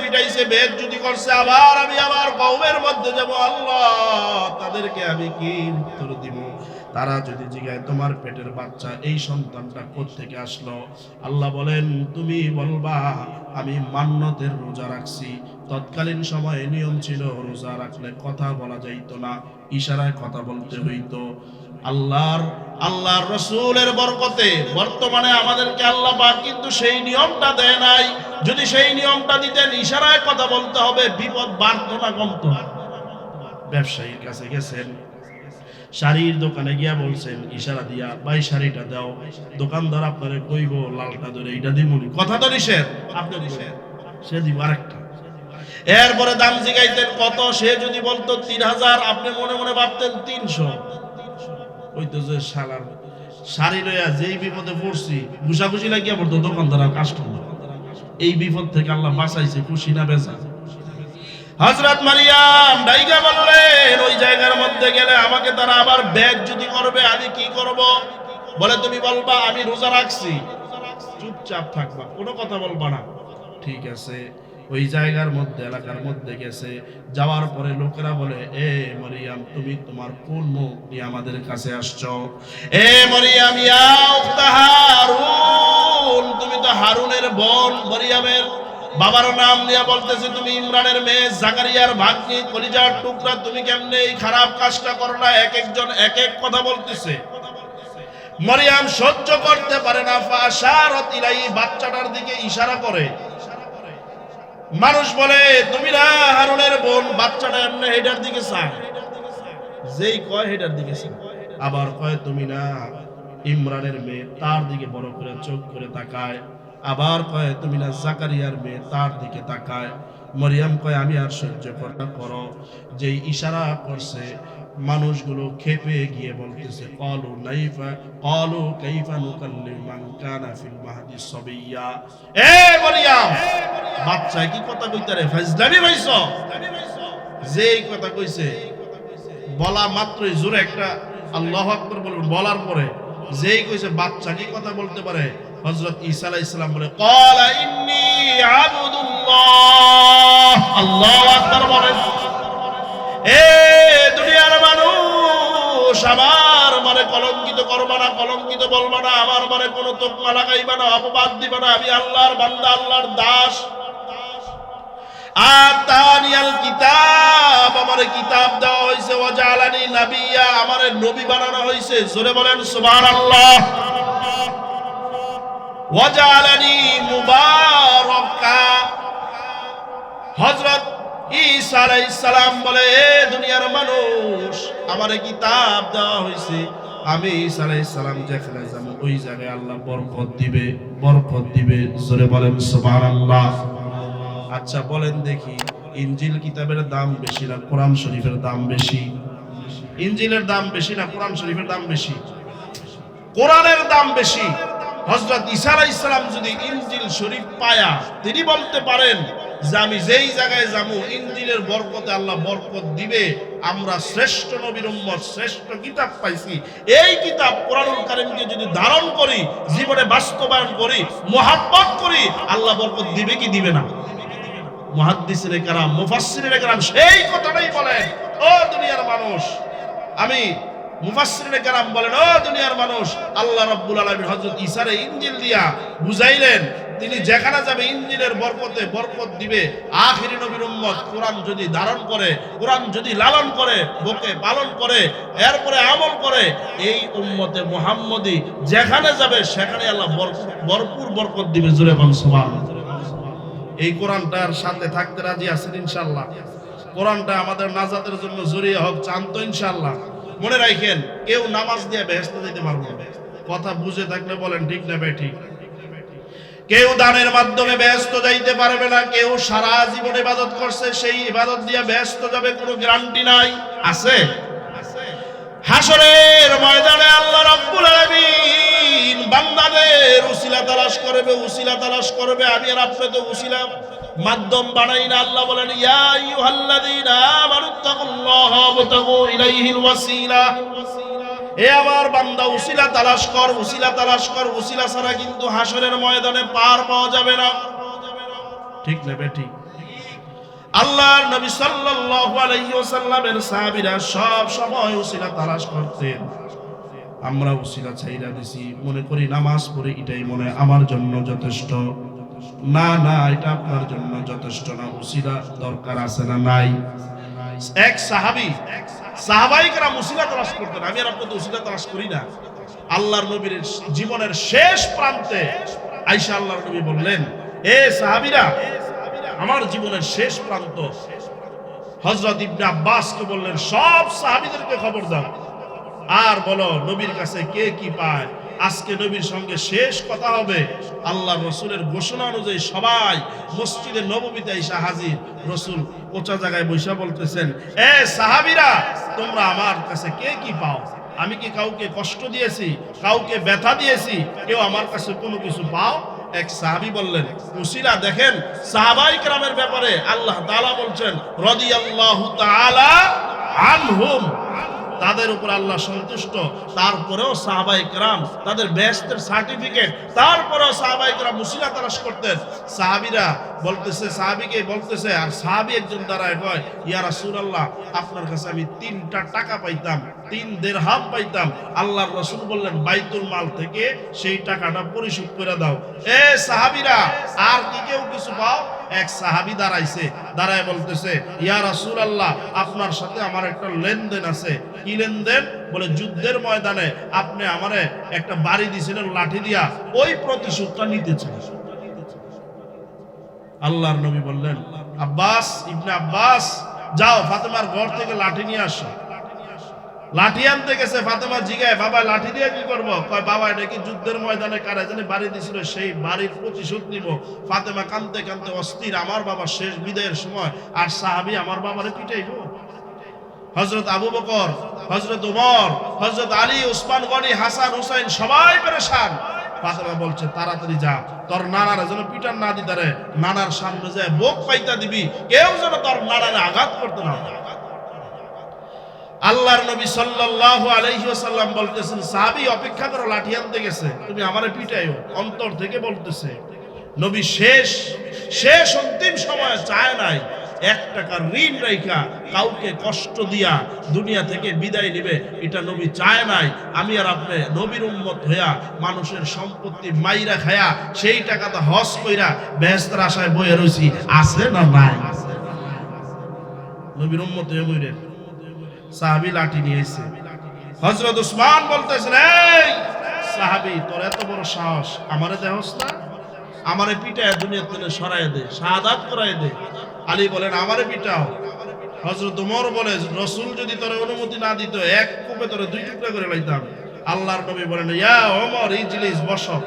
পিটাইছে, বেজ্জতি করছে, আবার আমি আমার কওমের মধ্যে যাব। আল্লাহ তাদেরকে আমি কি উত্তর দিব? তারা যদি জিজ্ঞাসা তোমার পেটের বাচ্চা এই সন্তানটা কোত্থেকে আসলো, আল্লাহ বলেন তুমি বলবা আমি মান্নতের রোজা রাখছি। তৎকালীন সময়ে নিয়ম ছিল রোজা রাখলে কথা বলা যাইতো না, ইশারায় কথা বলতে হইতো। আল্লাহর রাসূলের বরকতে বর্তমানে আমাদেরকে আল্লাহ পাক কিন্তু সেই নিয়মটা দেয় নাই। যদি সেই নিয়মটা দিতেন ইশারায় কথা বলতে হবে, বিপদ বাড়তো না কমতো। ব্যবসায়ীর কাছে গেছেন, শাড়ির দোকানে গিয়া বলছেন ইশারা দিয়া ভাই শাড়িটা দাও, দোকানদার আপনারে কইব লালটা ধরে এইটা দিমুনি, কথা তো নিষেধ, আপনি দিবেন, সে দিব আরেকটা। এরপরে দাম জিগাইতেন কত, সে যদি বলতো 3000, আপনি মনে মনে ভাবতেন 300। ওইতো যে শালার শাড়ি লইয়া যেই বিপদে পড়ছি, ঘুষাঘুষি লাগিয়া পড়তো দোকানদার আর কাস্টমার। এই বিপদ থেকে আল্লাহ বাঁচাইছে, খুশি না বেজা? হযরত মারিয়াম ডাইগা বললেন ওই জায়গার মধ্যে গেলে আমাকে তারা আবার বেজ্জতি করবে, আমি কি করব? বলে তুমি বলবা আমি রোজা রাখছি, চুপচাপ থাকবা, কোনো কথা বলবা না। ঠিক আছে। ওই জায়গার মধ্যে, এলাকার মধ্যে গেছে, যাওয়ার পরে লোকেরা বলে এ মারিয়াম তুমি তোমার কোন মুখ নিয়ে আমাদের কাছে আসছো? এ মারিয়াম ইয়া উখতা হারুন, তুমি তো হারুনের বোন। মারিয়ামের বাবার নাম নিয়ে বলতেছে তুমি ইমরানের মেয়ে, জাকারিয়ার ভাগ্নি, কলিজার টুকরা, তুমি কেমনে এই খারাপ কাজটা করো না? এক একজন এক এক কথা বলতেছে। মারিয়াম সহ্য করতে পারে না, ফাশারাত ইলাই, বাচ্চাটার দিকে ইশারা করে। মানুষ বলে তুমি না হারুনের বোন, বাচ্চাটা এমনি হেডার দিকে চায়, যেই কয় হেডার দিকে চায়। আবার কয় তুমি না ইমরানের মেয়ে, তার দিকে বড় করে চোখ করে তাকায়। আবার কয় তুমি না জাকারিয়ার মেয়ে, তার দিকে তাকায়। মারিয়াম কয় আমি আর সহ্য করতে করো, যেই ইশারা করছে মানুষগুলো খেপে গিয়ে বলতেছে ক্বালু কাইফা নুকাল্লিমু মান কানা ফিল মাহদি সাবিয়্যা। এ মারইয়াম, বাচ্চা কি কথা কইতারে ফাজলামি হইছো? যেই কথা কইছে বলা মাত্রই জোরে একটা আল্লাহু আকবার বলবেন, বলার পরে যেই কইছে বাচ্চা কি কথা বলতে পারে, হযরত ঈসা আলাইহিস সালাম বলে ক্বালা ইন্নী আবুদুল্লাহ। আল্লাহু আকবার বলেন। এ দুনিয়ার মানুষ, আমার মানে কলঙ্কিত করবা না, কলঙ্কিত বলবা না, আমার মানে কোনো তোকমা লাগাইবা না, অপবাদ দিবা না। আমি আল্লাহর বান্দা, আল্লাহর দাস। আতানিয়াল কিতাব, আমারে কিতাব দেওয়া হয়েছে, ওয়াজালানি নাবিয়্যা, আমারে নবী বানানো হয়েছে। জোরে বলেন সুবহানাল্লাহ। ওয়াজালানি মুবারাকা। হযরত ঈসা আলাইহিস সালাম বলে, এ দুনিয়ার মানুষ, আমারে কিতাব দেওয়া হয়েছে, আমি ঈসা আলাইহিস সালাম যেখানে যাব ওই জায়গায় আল্লাহ বরকত দিবে, বরকত দিবে। জোরে বলেন সুবহানাল্লাহ। আচ্ছা বলেন দেখি, ইনজিল কিতাবের দাম বেশি না কোরআন শরীফের দাম বেশি? ইনজিলের দাম বেশি না কোরআন শরীফের দাম বেশি? কোরআনের দাম বেশি। হযরত ঈসা আলাইহিস সালাম যদি ইনজিল শরীফ পায়া তিনি বলতে পারেন যে আমি যেই জায়গায় যাবো ইনজিলের বরকতে আল্লাহ বরকত দিবে, আমরা শ্রেষ্ঠ নবীর উম্মত, শ্রেষ্ঠ কিতাব পাইছি, এই কিতাব কোরআনুল কারীমকে যদি ধারণ করি, জীবনে বাস্তবায়ন করি, মুহাব্বত করি, আল্লাহ বরকত দিবে কি দিবে না? মুহাদ্দিসিনে কেরাম, মুফাসসিরিনে কেরাম সেই কথাটাই বলেন। ও দুনিয়ার মানুষ, আমি মুফাসসিরিনে কেরাম বলেন, ও দুনিয়ার মানুষ, আল্লাহ রাব্বুল আলামিন হযরত ঈসারে ইনজিল দিয়া বুঝাইলেন, তিনি যেখানে যাবে ইনজিলের বরকতে বরকত দিবে। আখিরি নবীর উম্মত কোরআন যদি ধারণ করে, কোরআন যদি লালন করে, বুকে পালন করে, এরপরে আমল করে, এই উম্মতে মুহাম্মদী যেখানে যাবে সেখানে আল্লাহ ভরপুর বরকত দিবে। জোরে বলেন সুবহানাল্লাহ। এই কোরআনটার সাথে থাকতে রাজি আছেন ইনশাআল্লাহ? কোরআনটা আমাদের নাজাতের জন্য জরিয়া হোক, চান তো ইনশাআল্লাহ? মনে রাখেন, কেউ নামাজ দিয়ে বেহেশতে যেতে পারবে না। কথা বুঝে থাকলে বলেন ঠিক না বেঠিক? কেউ দানের মাধ্যমে বেহেশতে যাইতে পারবে না। কেউ সারা জীবন ইবাদত করছে, সেই ইবাদত দিয়ে বেহেশতে যাবে, কোনো গ্যারান্টি নাই। আছে? হাসরের ময়দানে আল্লাহ রাব্বুল আলামিন বান্দাদের উসিলা তালাশ করবে, উসিলা তালাশ করবে। আমি আর আপনি তো উসিলা মাধ্যম বানাই না। আল্লাহ বলেন, ইয়া আইয়ুহাল্লাযীনা আমানুত্তাকুল্লাহা ওয়াবতাগু ইলাইহিল ওয়াসিলা। এ আমার বান্দা, উসিলা তালাশ কর, উসিলা তালাশ কর। উসিলা ছাড়া কিন্তু হাসরের ময়দানে পার পাওয়া যাবে না। ঠিক না বেঠিক? আল্লাহর নবী সাল্লাল্লাহু আলাইহি ওয়াসাল্লামের সাহাবীরা সব সময় উসিলা তালাশ করতেন। আমরা উসিলা ছাইরা দিছি, মনে করি নামাজ পড়ে এটাই মনে আমার জন্য যথেষ্ট। না না, এটা আপনার জন্য যথেষ্ট না। উসিলা দরকার আছে না নাই? এক সাহাবাই কেরাম উসিলা তালাশ করতেন। আমি আর আপনি তো উসিলা তালাশ করি না। আল্লাহর নবীর জীবনের শেষ প্রান্তে আয়েশা আল্লাহর নবী বললেন, এ সাহাবীরা, আমার জীবনের শেষ প্রান্ত। হযরত ইবনে আব্বাসকে বললেন, সব সাহাবীদেরকে খবর দাও আর বলো নবীর কাছে কে কি পায়। আজকে নবীর সঙ্গে শেষ কথা হবে। আল্লাহর রাসূলের ঘোষণা অনুযায়ী সবাই মসজিদে নববীতে এসে হাজির। রাসূল ওচা জায়গায় বসে বলতেছেন, এ সাহাবীরা, তোমরা আমার কাছে কে কি পাও? আমি কি কাউকে কষ্ট দিয়েছি, কাউকে ব্যথা দিয়েছি? কেউ আমার কাছে কোনো কিছু পাও? এক সাহাবী বললেন, উসিলা দেখেন, সাহাবায়ে কেরামের ব্যাপারে আল্লাহ তাআলা বলছেন, রাদিয়াল্লাহু তাআলা আনহুম, তাদের উপর আল্লাহ সন্তুষ্ট। তারপরেও সাহাবায়ে কেরাম তাদের বেহেশতের সার্টিফিকেট, তারপরেও সাহাবায়ে কেরাম উসিলা তালাশ করতেন। সাহাবীরা বলতেছে, সাহাবীকে বলতেছে, আর সাহাবী একজন দাঁড়ায় কয়, ইয়া রাসূলুল্লাহ, আপনার কাছে আমি 3টা টাকা পাইতাম, 3 দিরহাম পাইতাম। আল্লাহর রাসূল বললেন, বাইতুল মাল থেকে সেই টাকাটা পরিশোধ করে দাও। এ সাহাবীরা, আর কি কেউ কিছু পাও? এক সাহাবী দাঁড়াইছে, দাঁড়ায় বলতেছে, ইয়া রাসূলুল্লাহ, আপনার সাথে আমার একটা লেনদেন আছে। কি লেনদেন? বলে, যুদ্ধের ময়দানে আপনি আমারে একটা বাড়ি দিয়েছিলেন লাঠি দিয়া, ওই প্রতিশোধটা নিতে চাই। আল্লাহর নবী বললেন, আব্বাস, ইবনে আব্বাস, যাও ফাতেমার ঘর থেকে লাঠি নিয়ে আসো। লাঠি আনতে গেছে। ফাতেমা জিগায়, বাবা লাঠি দিয়ে কি করবো? কয়, বাবা এটা কি যুদ্ধের ময়দানে কারা জানি বাড়ি দিছিল, সেই বাড়ির প্রতিশোধ নিব। ফাতেমা কাঁদতে কাঁদতে অস্থির, আমার বাবা শেষ বিদায়ের সময়, আর সাহাবী আমার বাবারে পিটাইব। হযরত আবু বকর, হযরত ওমর, হযরত আলী, ওসমান গনি, হাসান, হুসাইন সবাই পেরেশান। ফাতেমা বলছে তাড়াতাড়ি যা, তোর নানার যেন পিটান না দিতে রে, নানার সামনে যায় বোক পাইতা দিবি, কেউ যেন তোর নানারে আঘাত করতে না পারে। আল্লাহর নবী সাল্লাল্লাহু আলাইহি ওয়াসাল্লাম বলতেছেন, সাহাবী অপেক্ষা করো, লাঠি আনতে গেছে, তুমি আমারে পিটাইও। অন্তর থেকে বলতেছে। নবী শেষ অন্তিম সময় চায় নাই 1 টাকার ঋণ রাইখা কাউকে কষ্ট দিয়া দুনিয়া থেকে বিদায় নিবে, এটা নবী চায় নাই। আমি আর আপনি নবীর উম্মত হইয়া মানুষের সম্পত্তি মাইরা খায়া সেই টাকাটা হজ কইরা বেহেশতের আশায় বইয়া রইছি, আছে না নাই? নবীর উম্মত হয়ে বইরেন। সাহাবী লাঠি নিয়ে এসে হযরত উসমান বলতেছেন, এই সাহাবী, তোর এত বড় সাহস, আমারে দেহস না? আমারে পিটায় দুনিয়া থেকে সরায় দে, শাহাদাত করায় দে। আলী বলেন, আমারে পিটাও। হযরত ওমর বলে, রাসূল যদি তোর অনুমতি না দিত, এক কোপে তোরে 2 টুকরা করে লাইতাম। আল্লাহর নবী বলেন, ইয়া ওমর ইজলিস, বসো।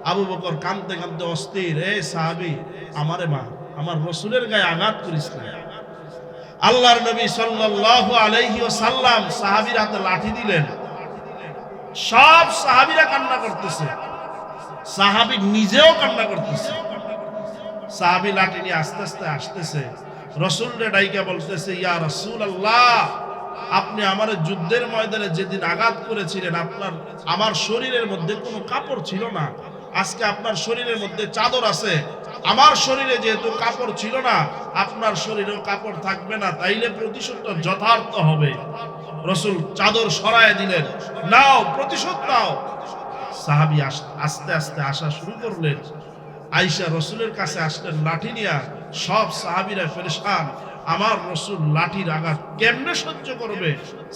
আবু বকর কাঁদতে কাঁদতে অস্থির, এই সাহাবী, আমারে মা, আমার রাসূলের গায়ে আঘাত করিস না। আল্লাহর নবী সাল্লাল্লাহু আলাইহি ওয়াসাল্লাম সাহাবীর হাতে লাঠি দিলেন। সব সাহাবীরা কান্না করতেছে, সাহাবী নিজেও কান্না করতেছে। সাহাবী লাঠি নিয়ে আস্তে আস্তে আসতেছে, রাসূলকে ডাইকা বলতেছে, ইয়া রাসূলুল্লাহ, আপনি আমার যুদ্ধের ময়দানে যেদিন আঘাত করেছিলেন, আমার শরীরের মধ্যে কোনো কাপড় ছিল না, আজকে আপনার শরীরের মধ্যে চাদর আছে। আমার শরীরে যেহেতু কাপড় ছিল না, আপনার শরীরেও কাপড় থাকবে না, তাইলে প্রতিশোধটা যথার্থ হবে। রাসূল চাদর সরায় দিলেন, নাও প্রতিশোধ নাও। সাহাবী আস্তে আস্তে আসা শুরু করলেন। আয়েশা রাসূলের কাছে আসলেন লাঠি নিয়ে। সব সাহাবীরা পেরেশান, আমার রাসূল লাঠির আঘাত কেমনে সহ্য করবে।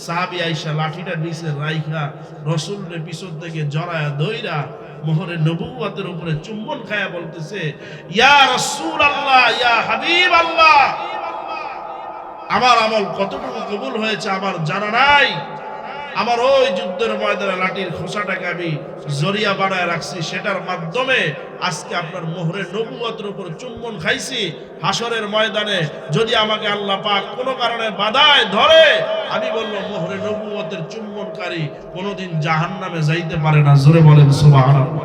সাহাবী আয়েশা লাঠিটা নিচে রাইখা রাসূলের পিছন থেকে জড়ায়া ধইরা মোহরে নবুয়তের উপরে চুম্বন খায়া বলতেছে, ইয়া রাসূলুল্লাহ, ইয়া হাবিবাল্লাহ, আমার আমল কতটুকু কবুল হয়েছে আমার জানা নাই। আমার ওই যুদ্ধের ময়দানে লাঠির খোসাটাকে আমি জরিয়া বানায় রাখছি, সেটার মাধ্যমে আজকে আপনার মোহরে নবুয়তের উপর চুম্বন খাইছি। হাসরের ময়দানে যদি আমাকে আল্লাহ পাক কোনো কারণে বাধায় ধরে, আমি বলবো মোহরে নবুয়তের চুম্বনকারী কোনোদিন জাহান্নামে যাইতে পারে না। জোরে বলেন সুবহানাল্লাহ।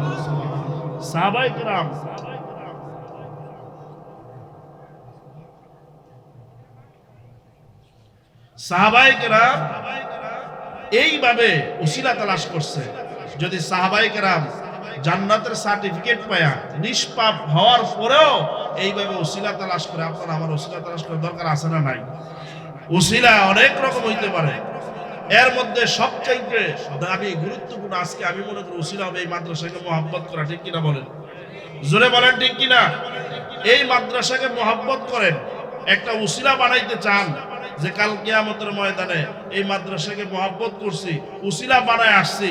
সাহাবায়ে কেরাম এইভাবে উসিলা তালাশ করছে। যদি সাহাবায়ে কেরাম জান্নাতের সার্টিফিকেট পায়া নিষ্পাপ হওয়ার পরেও এইভাবে উসিলা তালাশ করে, আপনার আমার উসিলা তালাশ করার দরকার আছে না নাই? উসিলা অনেক রকম হইতে পারে, এর মধ্যে সবচাইতে দামি গুরুত্বপূর্ণ আজকে আমি মনে করি উসিলা হবে এই মাদ্রাসাকে মহব্বত করা। ঠিক কিনা বলেন? জোরে বলেন ঠিক কিনা? এই মাদ্রাসাকে মহব্বত করেন, একটা উসিলা বানাইতে চান যে কাল কিয়ামতের ময়দানে এই মাদ্রাসাকে মহব্বত করছি, উসিলা বানায় আসছি,